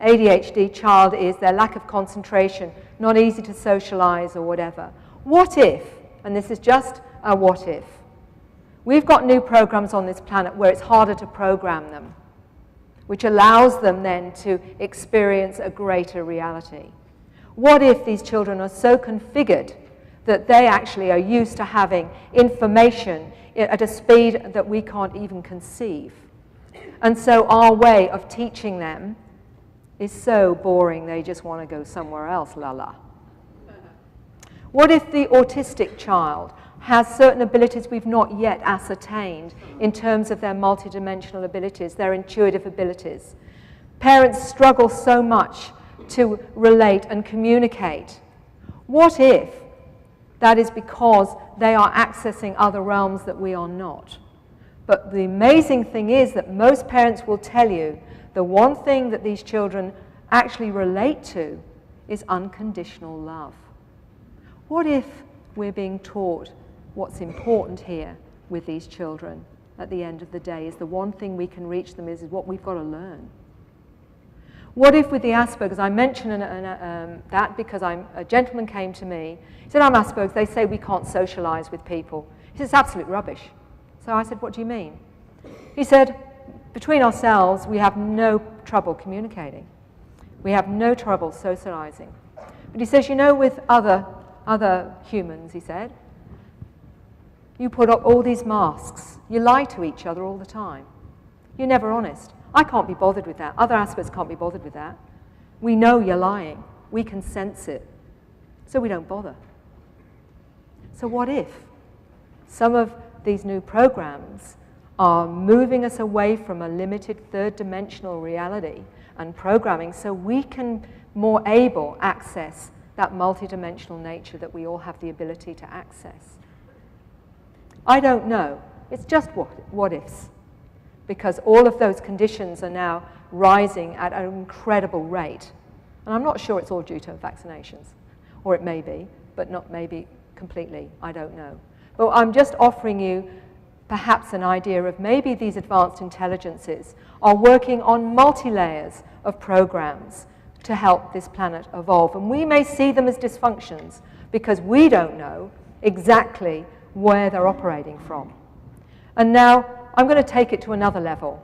ADHD child is their lack of concentration, not easy to socialize or whatever. What if, and this is just a what if, we've got new programs on this planet where it's harder to program them, which allows them then to experience a greater reality. What if these children are so configured that they actually are used to having information at a speed that we can't even conceive? And so our way of teaching them is so boring they just want to go somewhere else, la la. What if the autistic child has certain abilities we've not yet ascertained in terms of their multidimensional abilities, their intuitive abilities? Parents struggle so much to relate and communicate. What if that is because they are accessing other realms that we are not? But the amazing thing is that most parents will tell you the one thing that these children actually relate to is unconditional love. What if we're being taught what's important here with these children at the end of the day is the one thing we can reach them is what we've got to learn? What if with the Asperger's, I mention that because a gentleman came to me, he said, I'm Asperger's, they say we can't socialize with people. He said, it's absolute rubbish. So I said, what do you mean? He said, between ourselves, we have no trouble communicating. We have no trouble socializing. But he says, you know, with other humans, he said, you put up all these masks. You lie to each other all the time. You're never honest. I can't be bothered with that. Other aspects can't be bothered with that. We know you're lying. We can sense it. So we don't bother. So what if some of these new programs are moving us away from a limited third-dimensional reality and programming so we can more able access that multidimensional nature that we all have the ability to access. I don't know. It's just what ifs, because all of those conditions are now rising at an incredible rate. And I'm not sure it's all due to vaccinations, or it may be, but not maybe completely, I don't know. But I'm just offering you perhaps an idea of maybe these advanced intelligences are working on multi-layers of programs to help this planet evolve. And we may see them as dysfunctions because we don't know exactly where they're operating from. And now I'm going to take it to another level.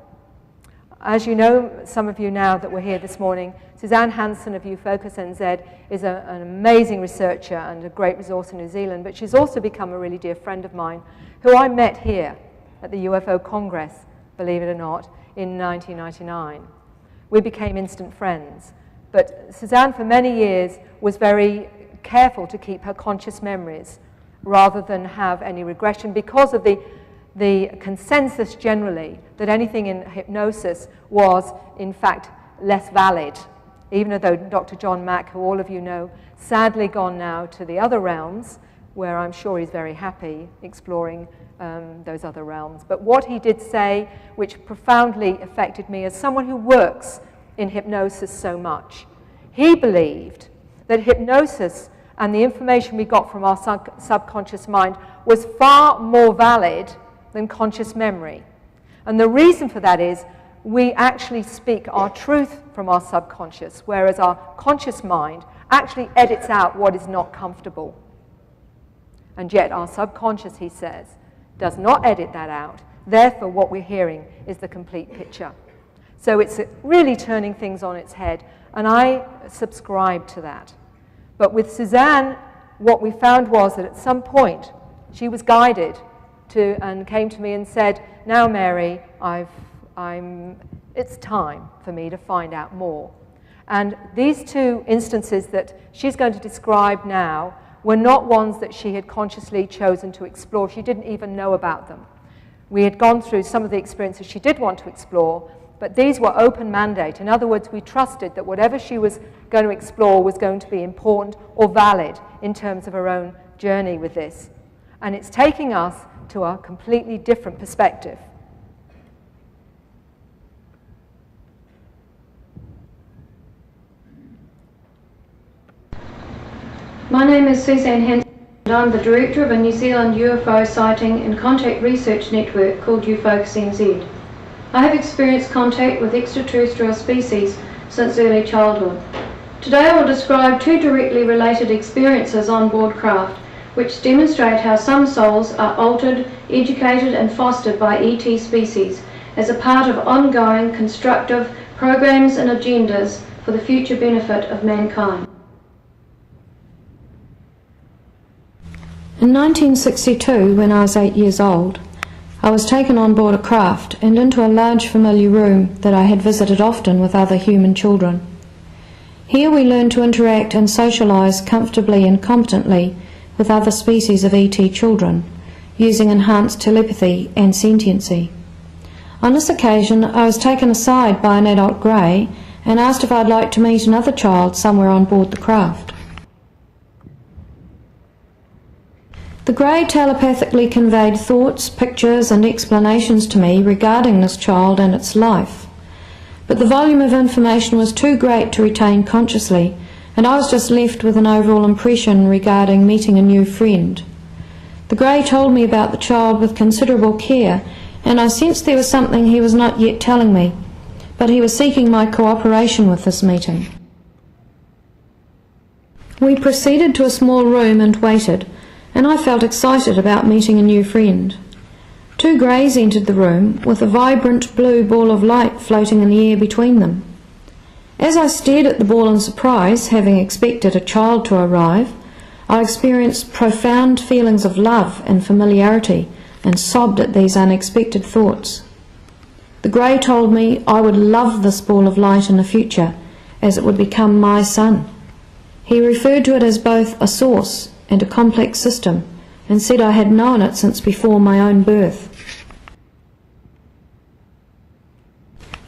As you know, some of you now that were here this morning, Suzanne Hansen of UFocus NZ is an amazing researcher and a great resource in New Zealand, but she's also become a really dear friend of mine who I met here at the UFO Congress, believe it or not, in 1999. We became instant friends. But Suzanne, for many years, was very careful to keep her conscious memories rather than have any regression because of the consensus generally that anything in hypnosis was, in fact, less valid, even though Dr. John Mack, who all of you know, sadly gone now to the other realms, where I'm sure he's very happy exploring those other realms. But what he did say, which profoundly affected me as someone who works in hypnosis so much, he believed that hypnosis and the information we got from our subconscious mind was far more valid than conscious memory. And the reason for that is we actually speak our truth from our subconscious, whereas our conscious mind actually edits out what is not comfortable. And yet our subconscious, he says, does not edit that out. Therefore, what we're hearing is the complete picture. So it's really turning things on its head, and I subscribe to that. But with Suzanne, what we found was that at some point she was guided to, and came to me and said, now Mary, it's time for me to find out more. And these two instances that she's going to describe now were not ones that she had consciously chosen to explore. She didn't even know about them. We had gone through some of the experiences she did want to explore, but these were open mandate. In other words, we trusted that whatever she was going to explore was going to be important or valid in terms of her own journey with this. And it's taking us to a completely different perspective. My name is Suzanne Hansen and I'm the director of a New Zealand UFO sighting and contact research network called UFocus NZ. I have experienced contact with extraterrestrial species since early childhood. Today I will describe two directly related experiences on board craft which demonstrate how some souls are altered, educated and fostered by ET species as a part of ongoing constructive programs and agendas for the future benefit of mankind. In 1962, when I was 8 years old, I was taken on board a craft and into a large familiar room that I had visited often with other human children. Here we learned to interact and socialise comfortably and competently with other species of ET children, using enhanced telepathy and sentiency. On this occasion, I was taken aside by an adult grey and asked if I'd like to meet another child somewhere on board the craft. The grey telepathically conveyed thoughts, pictures and explanations to me regarding this child and its life. But the volume of information was too great to retain consciously, and I was just left with an overall impression regarding meeting a new friend. The grey told me about the child with considerable care, and I sensed there was something he was not yet telling me, but he was seeking my cooperation with this meeting. We proceeded to a small room and waited, and I felt excited about meeting a new friend. Two greys entered the room with a vibrant blue ball of light floating in the air between them. As I stared at the ball in surprise, having expected a child to arrive, I experienced profound feelings of love and familiarity and sobbed at these unexpected thoughts. The grey told me I would love this ball of light in the future, as it would become my son. He referred to it as both a source and a complex system, and said I had known it since before my own birth.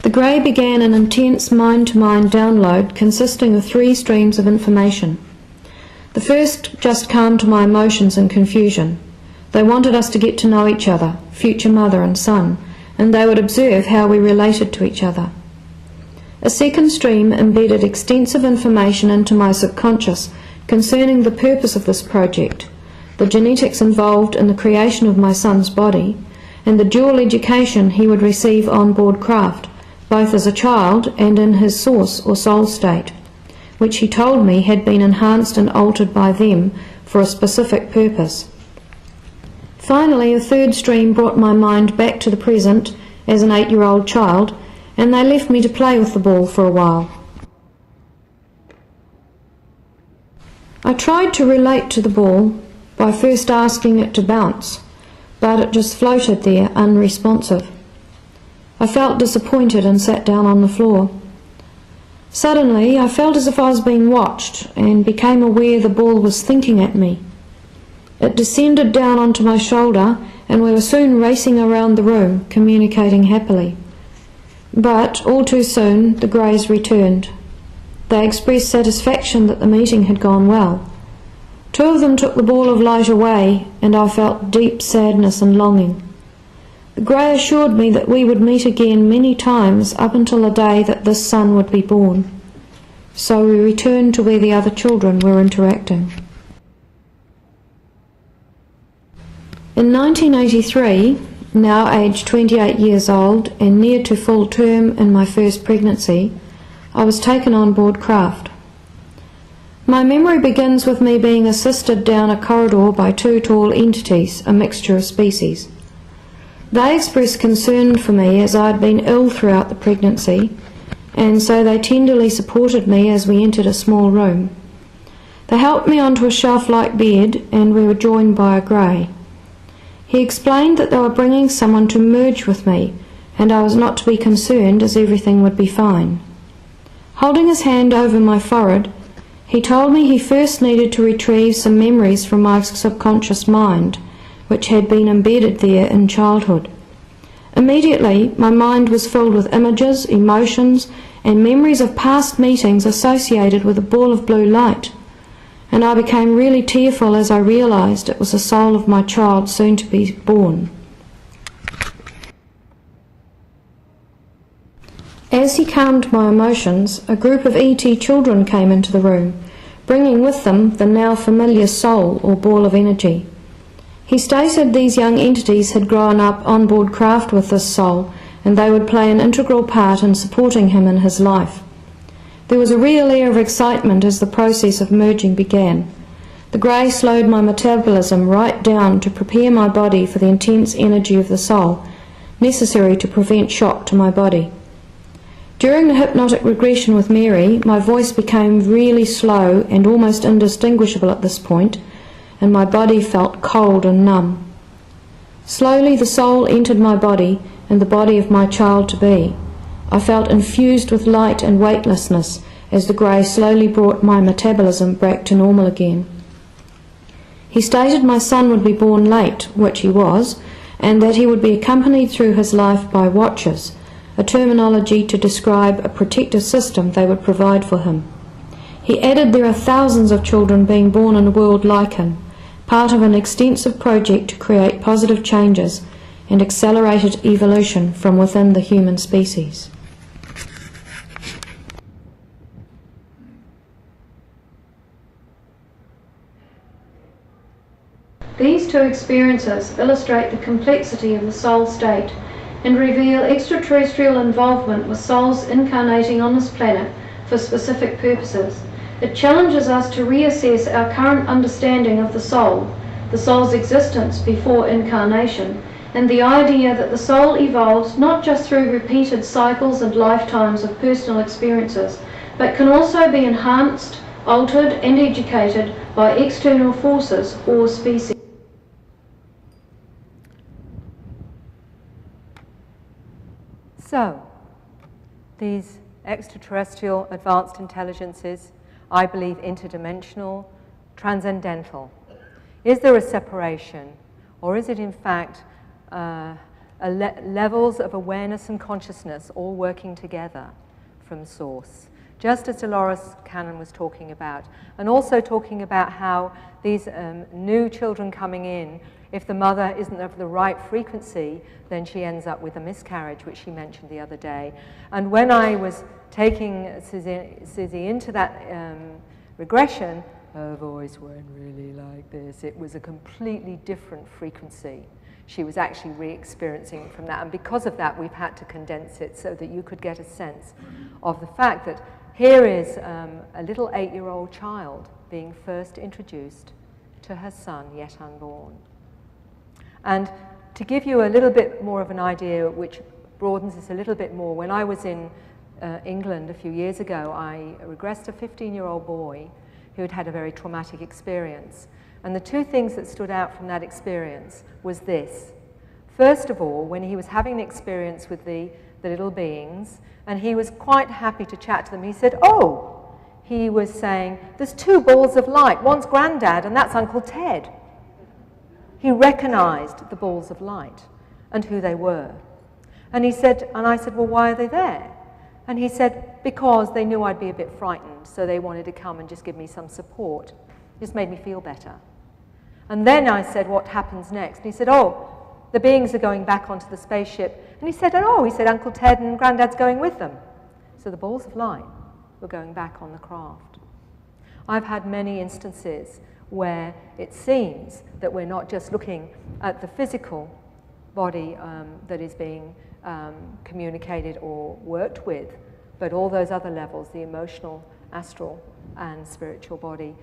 The Grey began an intense mind-to-mind download consisting of 3 streams of information. The first just calmed my emotions and confusion. They wanted us to get to know each other, future mother and son, and they would observe how we related to each other. A second stream embedded extensive information into my subconscious concerning the purpose of this project, the genetics involved in the creation of my son's body, and the dual education he would receive on board craft, both as a child and in his source or soul state, which he told me had been enhanced and altered by them for a specific purpose. Finally, a third stream brought my mind back to the present as an 8-year-old child, and they left me to play with the ball for a while. I tried to relate to the ball by first asking it to bounce, but it just floated there, unresponsive. I felt disappointed and sat down on the floor. Suddenly, I felt as if I was being watched and became aware the ball was thinking at me. It descended down onto my shoulder, and we were soon racing around the room, communicating happily. But, all too soon, the Greys returned. They expressed satisfaction that the meeting had gone well. 2 of them took the ball of light away, and I felt deep sadness and longing. The Grey assured me that we would meet again many times up until the day that this son would be born. So we returned to where the other children were interacting. In 1983, now aged 28 years old and near to full term in my first pregnancy, I was taken on board craft. My memory begins with me being assisted down a corridor by 2 tall entities, a mixture of species. They expressed concern for me as I had been ill throughout the pregnancy, and so they tenderly supported me as we entered a small room. They helped me onto a shelf-like bed, and we were joined by a Grey. He explained that they were bringing someone to merge with me, and I was not to be concerned as everything would be fine. Holding his hand over my forehead, he told me he first needed to retrieve some memories from my subconscious mind, which had been embedded there in childhood. Immediately, my mind was filled with images, emotions, and memories of past meetings associated with a ball of blue light, and I became really tearful as I realised it was the soul of my child soon to be born. As he calmed my emotions, a group of ET children came into the room, bringing with them the now familiar soul or ball of energy. He stated these young entities had grown up on board craft with this soul, and they would play an integral part in supporting him in his life. There was a real air of excitement as the process of merging began. The Grey slowed my metabolism right down to prepare my body for the intense energy of the soul, necessary to prevent shock to my body. During the hypnotic regression with Mary, my voice became really slow and almost indistinguishable at this point, and my body felt cold and numb. Slowly the soul entered my body and the body of my child-to-be. I felt infused with light and weightlessness as the Grey slowly brought my metabolism back to normal again. He stated my son would be born late, which he was, and that he would be accompanied through his life by watchers, a terminology to describe a protective system they would provide for him. He added there are thousands of children being born in a world like him, part of an extensive project to create positive changes and accelerated evolution from within the human species. These 2 experiences illustrate the complexity of the soul state and reveal extraterrestrial involvement with souls incarnating on this planet for specific purposes. It challenges us to reassess our current understanding of the soul's existence before incarnation, and the idea that the soul evolves not just through repeated cycles and lifetimes of personal experiences, but can also be enhanced, altered, and educated by external forces or species. So, these extraterrestrial advanced intelligences, I believe interdimensional, transcendental. Is there a separation, or is it in fact levels of awareness and consciousness all working together from source. Just as Dolores Cannon was talking about, and also talking about how these new children coming in, if the mother isn't of the right frequency, then she ends up with a miscarriage, which she mentioned the other day. And when I was taking Susie into that regression, her voice went really like this. It was a completely different frequency. She was actually re-experiencing from that, and because of that, we've had to condense it so that you could get a sense of the fact that here is a little 8-year-old child being first introduced to her son, yet unborn. And to give you a little bit more of an idea, which broadens this a little bit more, when I was in England a few years ago, I regressed a 15-year-old boy who had had a very traumatic experience. And the two things that stood out from that experience was this. First of all, when he was having an experience with the little beings, and he was quite happy to chat to them, he said, oh, he was saying, there's 2 balls of light. One's Granddad, and that's Uncle Ted. He recognized the balls of light and who they were. And he said, and I said, well, why are they there? And he said, because they knew I'd be a bit frightened, so they wanted to come and just give me some support. It just made me feel better. And then I said, what happens next? And he said, oh, the beings are going back onto the spaceship. And he said, oh, he said, Uncle Ted and Granddad's going with them. So the balls of light were going back on the craft. I've had many instances where it seems that we're not just looking at the physical body that is being communicated or worked with, but all those other levels, the emotional, astral, and spiritual body.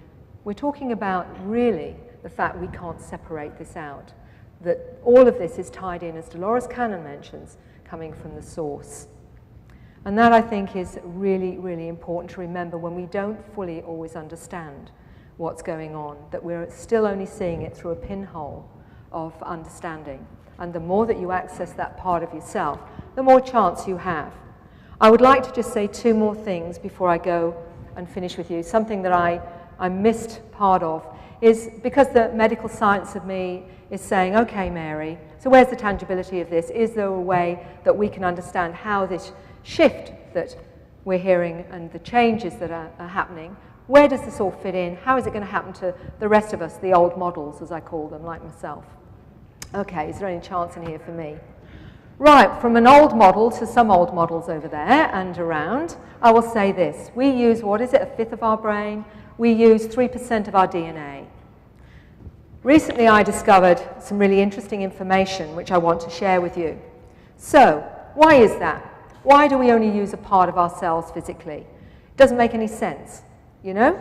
We're talking about really the fact we can't separate this out, that all of this is tied in, as Dolores Cannon mentions, coming from the source. And that, I think, is really, really important to remember when we don't fully always understand what's going on, that we're still only seeing it through a pinhole of understanding. And the more that you access that part of yourself, the more chance you have. I would like to just say 2 more things before I go and finish with you. Something that I missed part of is because the medical science of me is saying, okay, Mary, so where's the tangibility of this? Is there a way that we can understand how this shift that we're hearing and the changes that are happening, where does this all fit in? How is it going to happen to the rest of us, the old models, as I call them, like myself? Okay, is there any chance in here for me? Right, from an old model to some old models over there and around, I will say this. We use, what is it, 1/5 of our brain? We use 3% of our DNA. Recently, I discovered some really interesting information which I want to share with you. So, why is that? Why do we only use a part of ourselves physically? It doesn't make any sense, you know?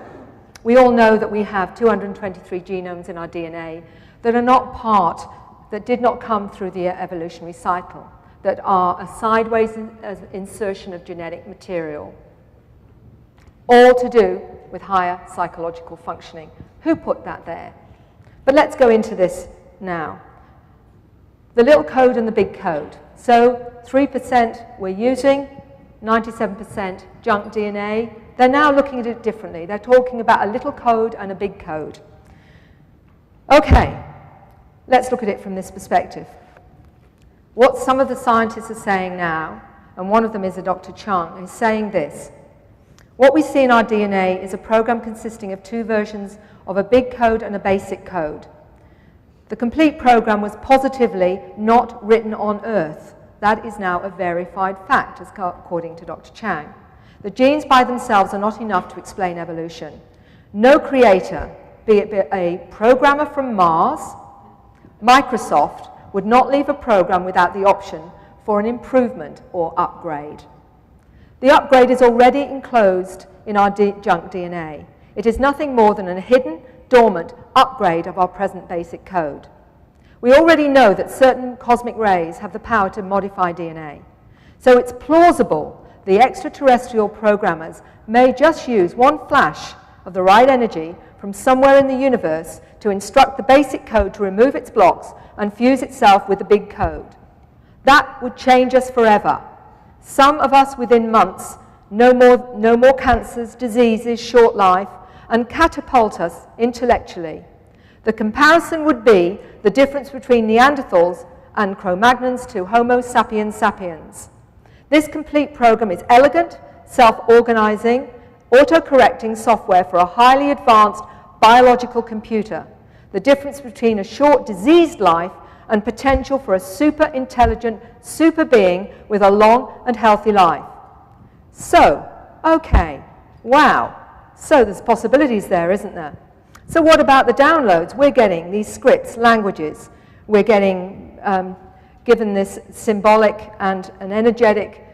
We all know that we have 223 genomes in our DNA that are not part, that did not come through the evolutionary cycle, that are a sideways insertion of genetic material, all to do with higher psychological functioning. Who put that there? But let's go into this now. The little code and the big code. So 3% we're using, 97% junk DNA. They're now looking at it differently. They're talking about a little code and a big code. Okay, let's look at it from this perspective. What some of the scientists are saying now, and one of them is a Dr. Chung, is saying this. What we see in our DNA is a program consisting of 2 versions of a big code and a basic code. The complete program was positively not written on Earth. That is now a verified fact, according to Dr. Chang. The genes by themselves are not enough to explain evolution. No creator, be it a programmer from Mars, Microsoft, would not leave a program without the option for an improvement or upgrade. The upgrade is already enclosed in our junk DNA. It is nothing more than a hidden, dormant upgrade of our present basic code. We already know that certain cosmic rays have the power to modify DNA. So it's plausible the extraterrestrial programmers may just use one flash of the right energy from somewhere in the universe to instruct the basic code to remove its blocks and fuse itself with the big code. That would change us forever. Some of us within months, no more cancers, diseases, short life, and catapult us intellectually. The comparison would be the difference between Neanderthals and Cro-Magnons to Homo sapiens sapiens. This complete program is elegant, self-organizing, auto-correcting software for a highly advanced biological computer. The difference between a short, diseased life and potential for a super intelligent, super being with a long and healthy life. So, okay, wow. So there's possibilities there, isn't there? So what about the downloads? We're getting these scripts, languages. We're getting given this symbolic and an energetic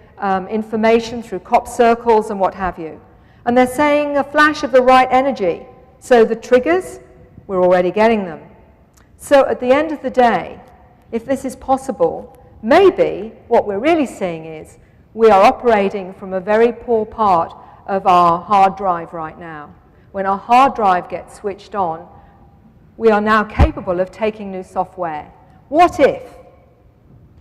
information through COP circles and what have you. And they're saying a flash of the right energy. So the triggers, we're already getting them. So at the end of the day, if this is possible, maybe what we're really seeing is we are operating from a very poor part of our hard drive right now. When our hard drive gets switched on, we are now capable of taking new software. What if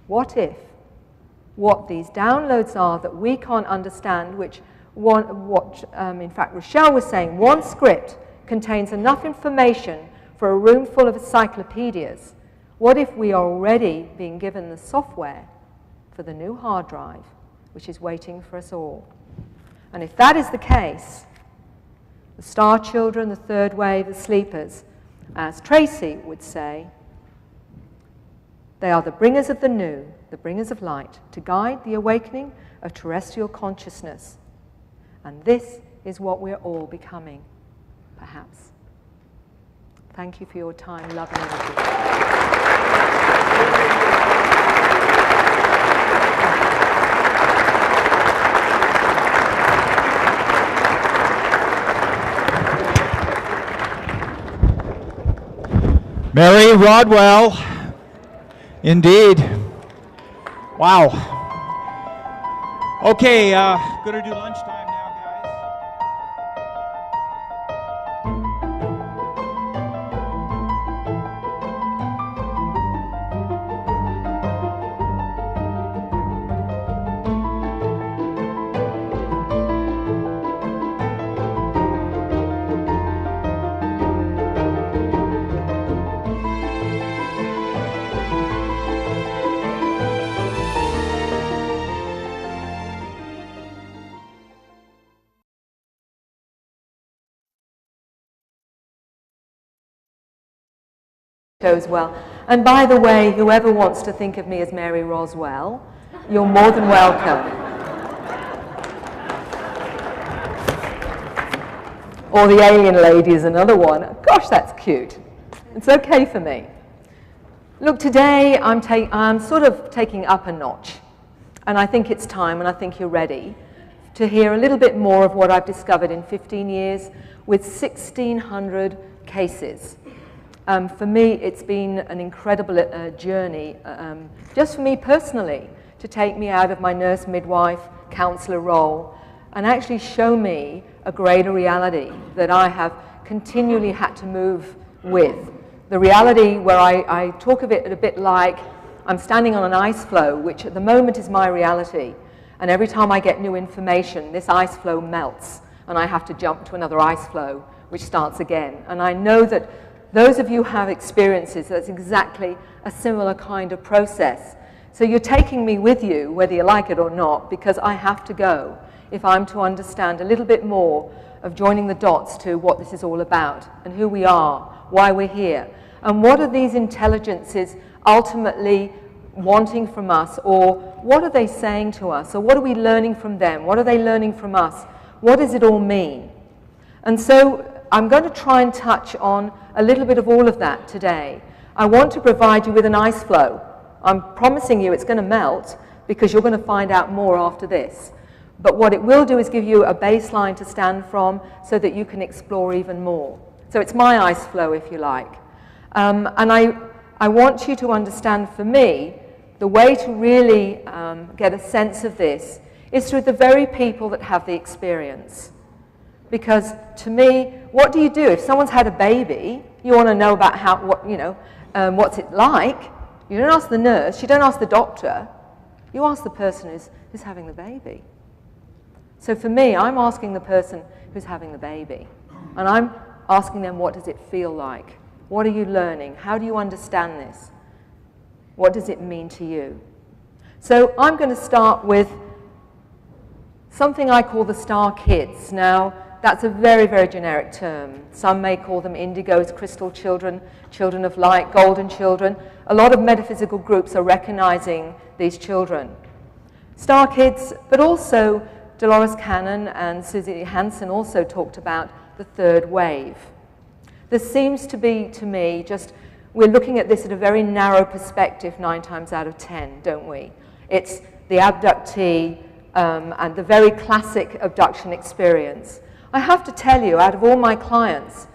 what these downloads are that we can't understand, which in fact Rochelle was saying, one script contains enough information for a room full of encyclopedias. What if we are already being given the software for the new hard drive, which is waiting for us all? And if that is the case, the star children, the third wave, the sleepers, as Tracy would say, they are the bringers of the new, the bringers of light, to guide the awakening of terrestrial consciousness. And this is what we're all becoming, perhaps. Thank you for your time, love and energy. Mary Rodwell, indeed. Wow. Okay, gonna do lunchtime now, guys. Goes well. And by the way, whoever wants to think of me as Mary Roswell, you're more than welcome. Or the alien lady is another one. Gosh, that's cute. It's okay for me. Look, today I'm sort of taking up a notch. And I think it's time, and I think you're ready, to hear a little bit more of what I've discovered in 15 years with 1,600 cases. For me, it's been an incredible journey, just for me personally, to take me out of my nurse, midwife, counselor role and actually show me a greater reality that I have continually had to move with. The reality where I talk of it a bit like I'm standing on an ice floe, which at the moment is my reality. And every time I get new information, this ice floe melts and I have to jump to another ice floe, which starts again. And I know that those of you who have experiences, that's exactly a similar kind of process. So you're taking me with you, whether you like it or not, because I have to go if I'm to understand a little bit more of joining the dots to what this is all about and who we are, why we're here, and what are these intelligences ultimately wanting from us, or what are they saying to us, or what are we learning from them, what are they learning from us, what does it all mean? And so I'm going to try and touch on a little bit of all of that today. I want to provide you with an ice floe. I'm promising you it's going to melt because you're going to find out more after this. But what it will do is give you a baseline to stand from so that you can explore even more. So it's my ice floe, if you like. And I want you to understand, for me, the way to really get a sense of this is through the very people that have the experience. Because to me, what do you do? If someone's had a baby, you want to know about what's it like. You don't ask the nurse, you don't ask the doctor, you ask the person who's having the baby. So for me, I'm asking the person who's having the baby. And I'm asking them, what does it feel like? What are you learning? How do you understand this? What does it mean to you? So I'm going to start with something I call the star kids. Now, that's a very, very generic term. Some may call them indigos, crystal children, children of light, golden children. A lot of metaphysical groups are recognizing these children. Star kids, but also Dolores Cannon and Susie Hansen also talked about the third wave. There seems to be, to me, just, we're looking at this at a very narrow perspective 9 times out of 10, don't we? It's the abductee and the very classic abduction experience. I have to tell you, out of all my clients,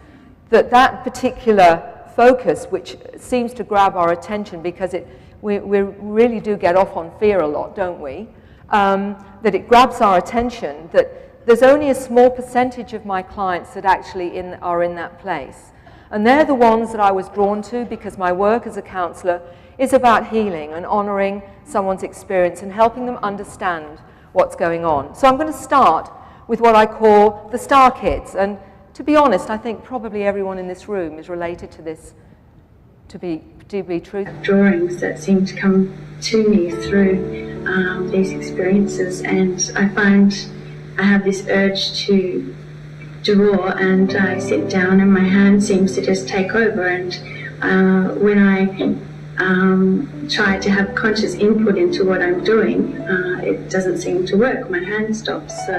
that particular focus, which seems to grab our attention because we really do get off on fear a lot, don't we? That it grabs our attention, that there's only a small percentage of my clients that actually are in that place. And they're the ones that I was drawn to because my work as a counselor is about healing and honoring someone's experience and helping them understand what's going on. So I'm going to start with what I call the star kids. And to be honest, I think probably everyone in this room is related to this, to be true. Drawings that seem to come to me through these experiences, and I find I have this urge to draw, and I sit down and my hand seems to just take over, and when I try to have conscious input into what I'm doing, it doesn't seem to work. My hand stops, so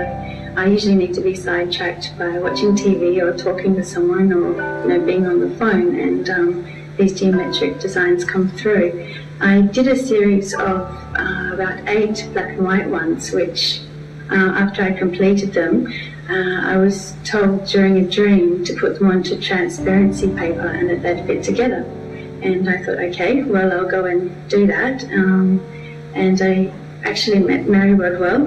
I usually need to be sidetracked by watching TV or talking to someone or being on the phone, and these geometric designs come through. I did a series of about 8 black and white ones, which after I completed them, I was told during a dream to put them onto transparency paper and that they'd fit together. And I thought, okay, well, I'll go and do that. And I actually met Mary Rodwell,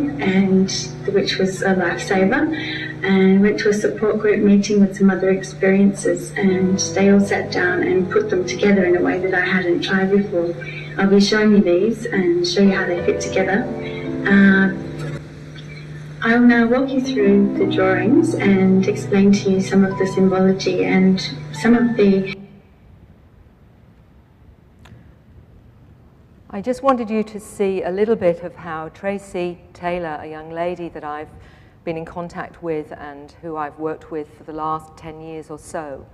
which was a lifesaver, and went to a support group meeting with some other experiences, and they all sat down and put them together in a way that I hadn't tried before. I'll be showing you these and show you how they fit together. I will now walk you through the drawings and explain to you some of the symbology and some of the... I just wanted you to see a little bit of how Tracy Taylor, a young lady that I've been in contact with and who I've worked with for the last 10 years or so,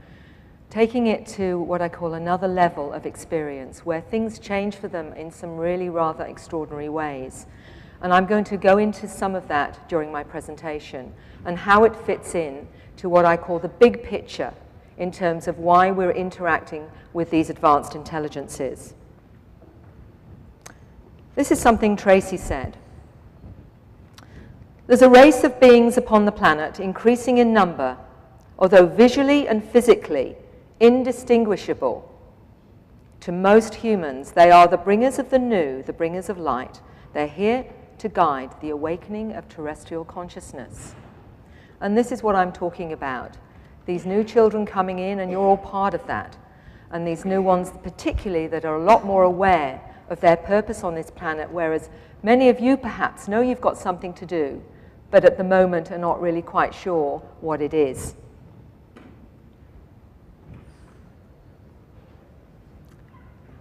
taking it to what I call another level of experience where things change for them in some really rather extraordinary ways. And I'm going to go into some of that during my presentation and how it fits in to what I call the big picture in terms of why we're interacting with these advanced intelligences. This is something Tracy said. There's a race of beings upon the planet increasing in number, although visually and physically indistinguishable. To most humans, they are the bringers of the new, the bringers of light. They're here to guide the awakening of terrestrial consciousness. And this is what I'm talking about. These new children coming in, and you're all part of that. And these new ones particularly that are a lot more aware of their purpose on this planet, whereas many of you perhaps know you've got something to do, but at the moment are not really quite sure what it is.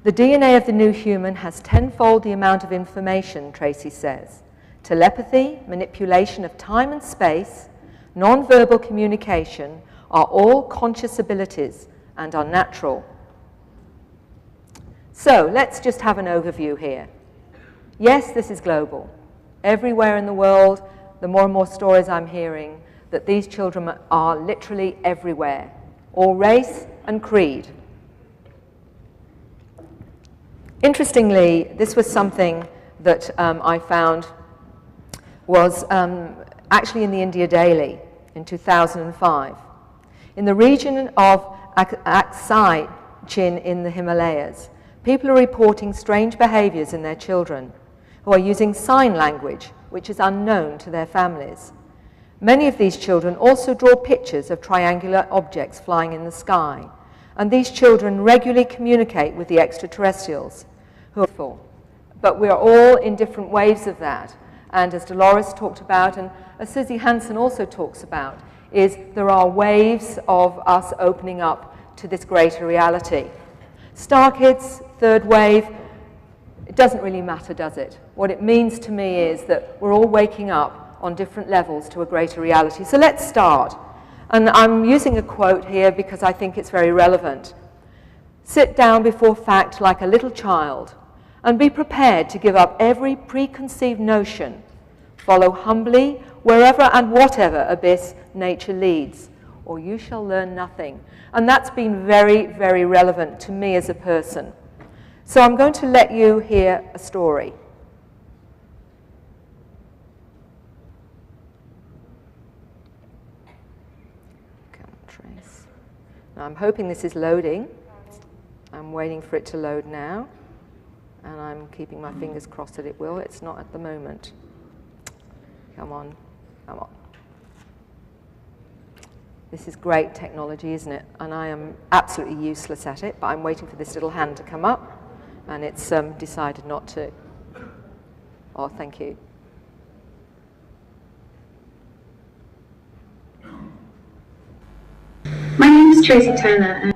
The DNA of the new human has tenfold the amount of information, Tracy says. Telepathy, manipulation of time and space, non-verbal communication are all conscious abilities and are natural. So let's just have an overview here. Yes, this is global. Everywhere in the world, the more and more stories I'm hearing that these children are literally everywhere, all race and creed. Interestingly, this was something that I found was actually in the India Daily in 2005. In the region of Aksai Chin in the Himalayas, people are reporting strange behaviors in their children who are using sign language, which is unknown to their families. Many of these children also draw pictures of triangular objects flying in the sky, and these children regularly communicate with the extraterrestrials. But we're all in different waves of that. And as Dolores talked about, and as Susie Hansen also talks about, is there are waves of us opening up to this greater reality. Star Kids, third wave, doesn't really matter, does it? What it means to me is that we're all waking up on different levels to a greater reality. So let's start. And I'm using a quote here because I think it's very relevant. Sit down before fact like a little child and be prepared to give up every preconceived notion. Follow humbly wherever and whatever abyss nature leads, or you shall learn nothing. And that's been very, very relevant to me as a person. So I'm going to let you hear a story. Come on, Trace. Now I'm hoping this is loading. I'm waiting for it to load now. And I'm keeping my fingers crossed that it will. It's not at the moment. Come on, come on. This is great technology, isn't it? And I am absolutely useless at it, but I'm waiting for this little hand to come up, and it's decided not to. Oh, thank you. My name is Tracy Taylor, and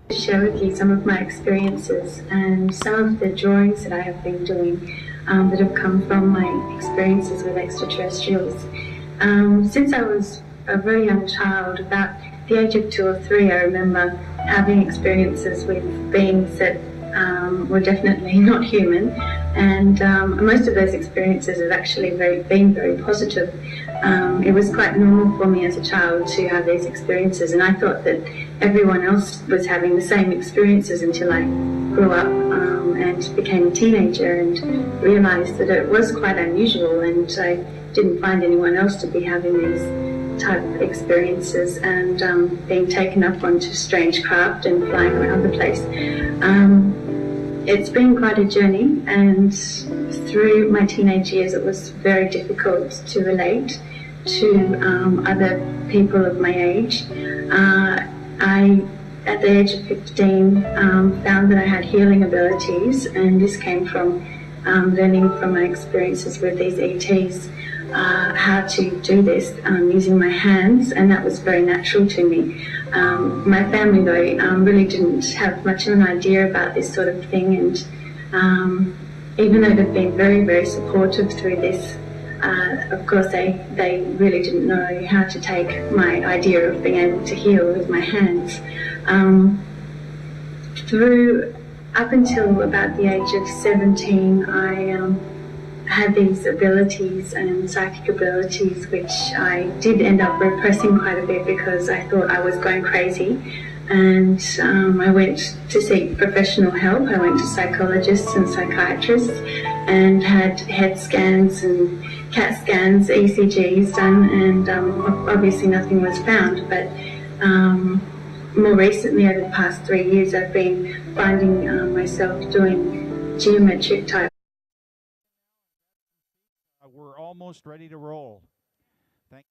to share with you some of my experiences and some of the drawings that I have been doing that have come from my experiences with extraterrestrials. Since I was a very young child, about the age of 2 or 3, I remember having experiences with beings that were definitely not human, and most of those experiences have actually been very positive. It was quite normal for me as a child to have these experiences, and I thought that everyone else was having the same experiences until I grew up and became a teenager and realized that it was quite unusual, and I didn't find anyone else to be having these type of experiences and being taken up onto strange craft and flying around the place. It's been quite a journey, and through my teenage years it was very difficult to relate to other people of my age. I, at the age of 15, found that I had healing abilities, and this came from learning from my experiences with these ETs how to do this using my hands, and that was very natural to me. My family, though, really didn't have much of an idea about this sort of thing, and even though they've been very, very supportive through this, of course they really didn't know how to take my idea of being able to heal with my hands. Up until about the age of 17, I had these abilities and psychic abilities, which I did end up repressing quite a bit because I thought I was going crazy. And I went to seek professional help. I went to psychologists and psychiatrists and had head scans and CAT scans, ECGs done, and obviously nothing was found. But more recently, over the past 3 years, I've been finding myself doing geometric type. We're almost ready to roll. Thank you.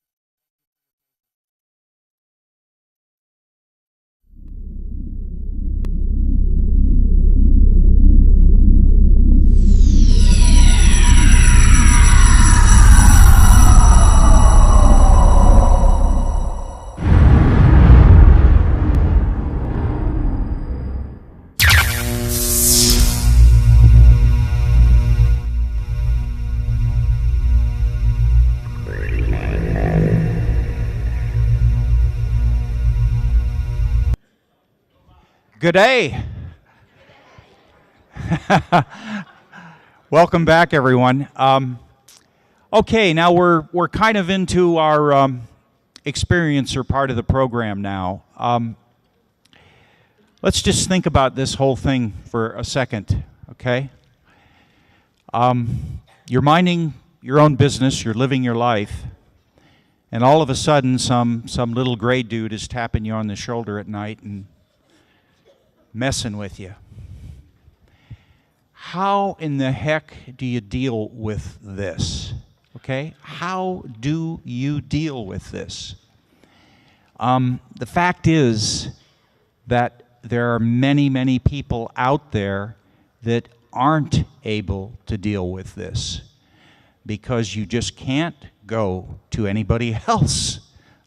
Good day. Welcome back, everyone. Okay, now we're kind of into our experiencer part of the program now. Let's just think about this whole thing for a second, okay? You're minding your own business, you're living your life, and all of a sudden some little gray dude is tapping you on the shoulder at night and messing with you. How in the heck do you deal with this? Okay? How do you deal with this? The fact is that there are many, many people out there that aren't able to deal with this because you just can't go to anybody else.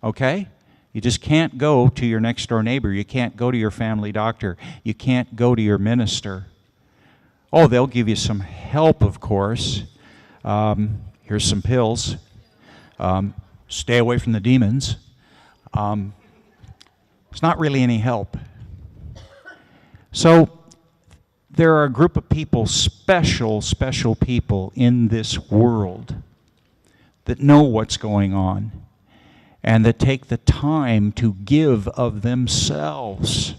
Okay? You just can't go to your next door neighbor. You can't go to your family doctor. You can't go to your minister. Oh, they'll give you some help, of course. Here's some pills. Stay away from the demons. It's not really any help. So there are a group of people, special people in this world that know what's going on and that take the time to give of themselves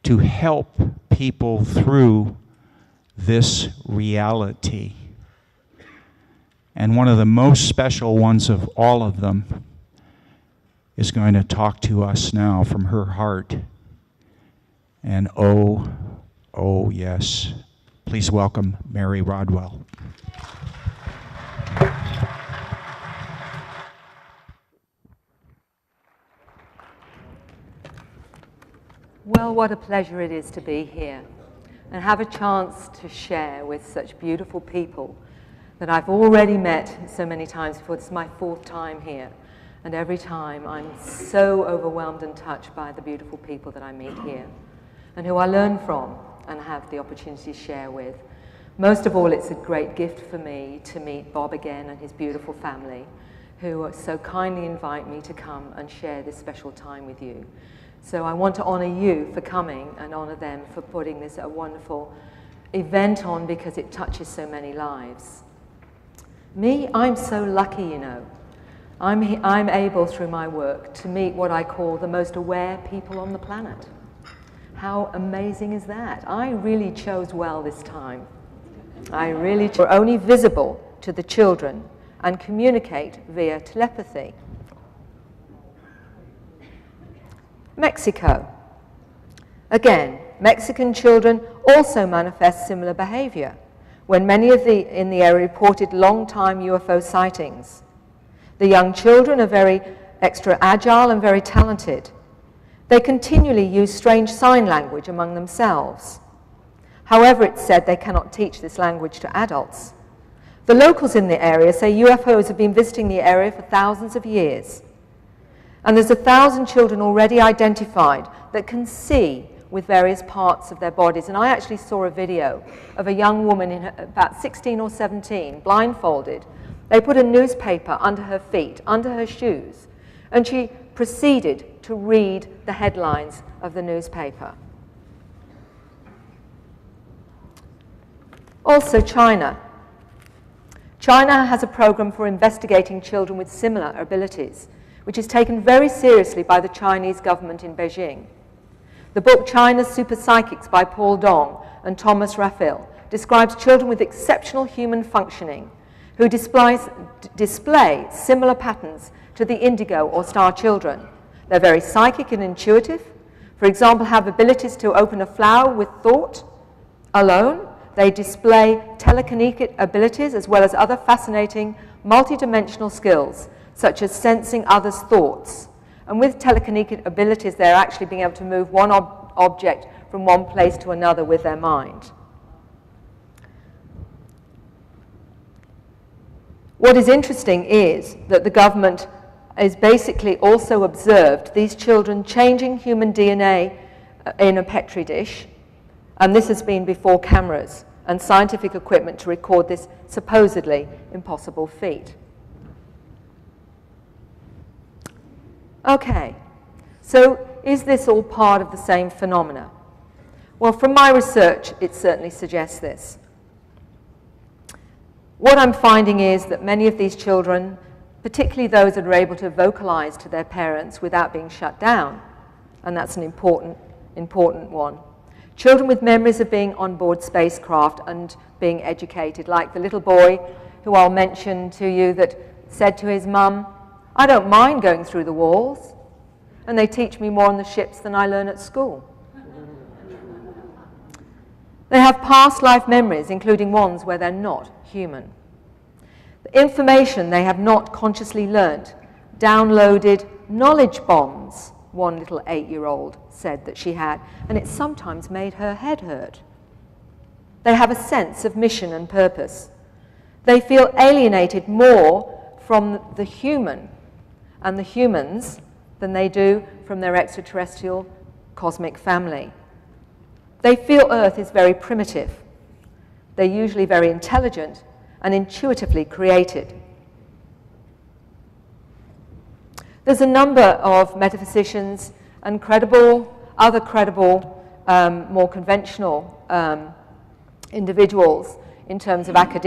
to help people through this reality. And one of the most special ones of all of them is going to talk to us now from her heart. And oh yes, please welcome Mary Rodwell. Well, what a pleasure it is to be here and have a chance to share with such beautiful people that I've already met so many times before. This is my 4th time here, and every time I'm so overwhelmed and touched by the beautiful people that I meet here and who I learn from and have the opportunity to share with. Most of all, it's a great gift for me to meet Bob again and his beautiful family, who so kindly invite me to come and share this special time with you. So I want to honor you for coming and honor them for putting this a wonderful event on, because it touches so many lives. Me, I'm so lucky, you know. I'm able through my work to meet what I call the most aware people on the planet. How amazing is that? I really chose well this time. We're only visible to the children and communicate via telepathy. Mexico. Again, Mexican children also manifest similar behavior when many in the area reported long-time UFO sightings. The young children are very extra agile and very talented. They continually use strange sign language among themselves. However, it's said they cannot teach this language to adults. The locals in the area say UFOs have been visiting the area for thousands of years. And there's 1,000 children already identified that can see with various parts of their bodies. And I actually saw a video of a young woman in about 16 or 17, blindfolded. They put a newspaper under her feet, under her shoes, and she proceeded to read the headlines of the newspaper. Also, China. China has a program for investigating children with similar abilities, which is taken very seriously by the Chinese government in Beijing. The book China's Super Psychics by Paul Dong and Thomas Raphael describes children with exceptional human functioning who display similar patterns to the indigo or star children. They're very psychic and intuitive. For example, have abilities to open a flower with thought alone. They display telekinetic abilities as well as other fascinating multidimensional skills, such as sensing others' thoughts. And with telekinetic abilities, they're actually being able to move one object from one place to another with their mind. What is interesting is that the government has basically also observed these children changing human DNA in a Petri dish, and this has been before cameras and scientific equipment to record this supposedly impossible feat. Okay, so is this all part of the same phenomena? Well, from my research, it certainly suggests this. What I'm finding is that many of these children, particularly those that are able to vocalize to their parents without being shut down, and that's an important one. Children with memories of being on board spacecraft and being educated, like the little boy who I'll mention to you that said to his mum, "I don't mind going through the walls, and they teach me more on the ships than I learn at school." They have past life memories, including ones where they're not human. The information they have not consciously learnt, downloaded knowledge bombs, one little 8-year-old said that she had, and it sometimes made her head hurt. They have a sense of mission and purpose. They feel alienated more from the human and the humans than they do from their extraterrestrial cosmic family. They feel Earth is very primitive They're usually very intelligent and intuitively created. There's a number of metaphysicians and other credible, more conventional individuals in terms of academia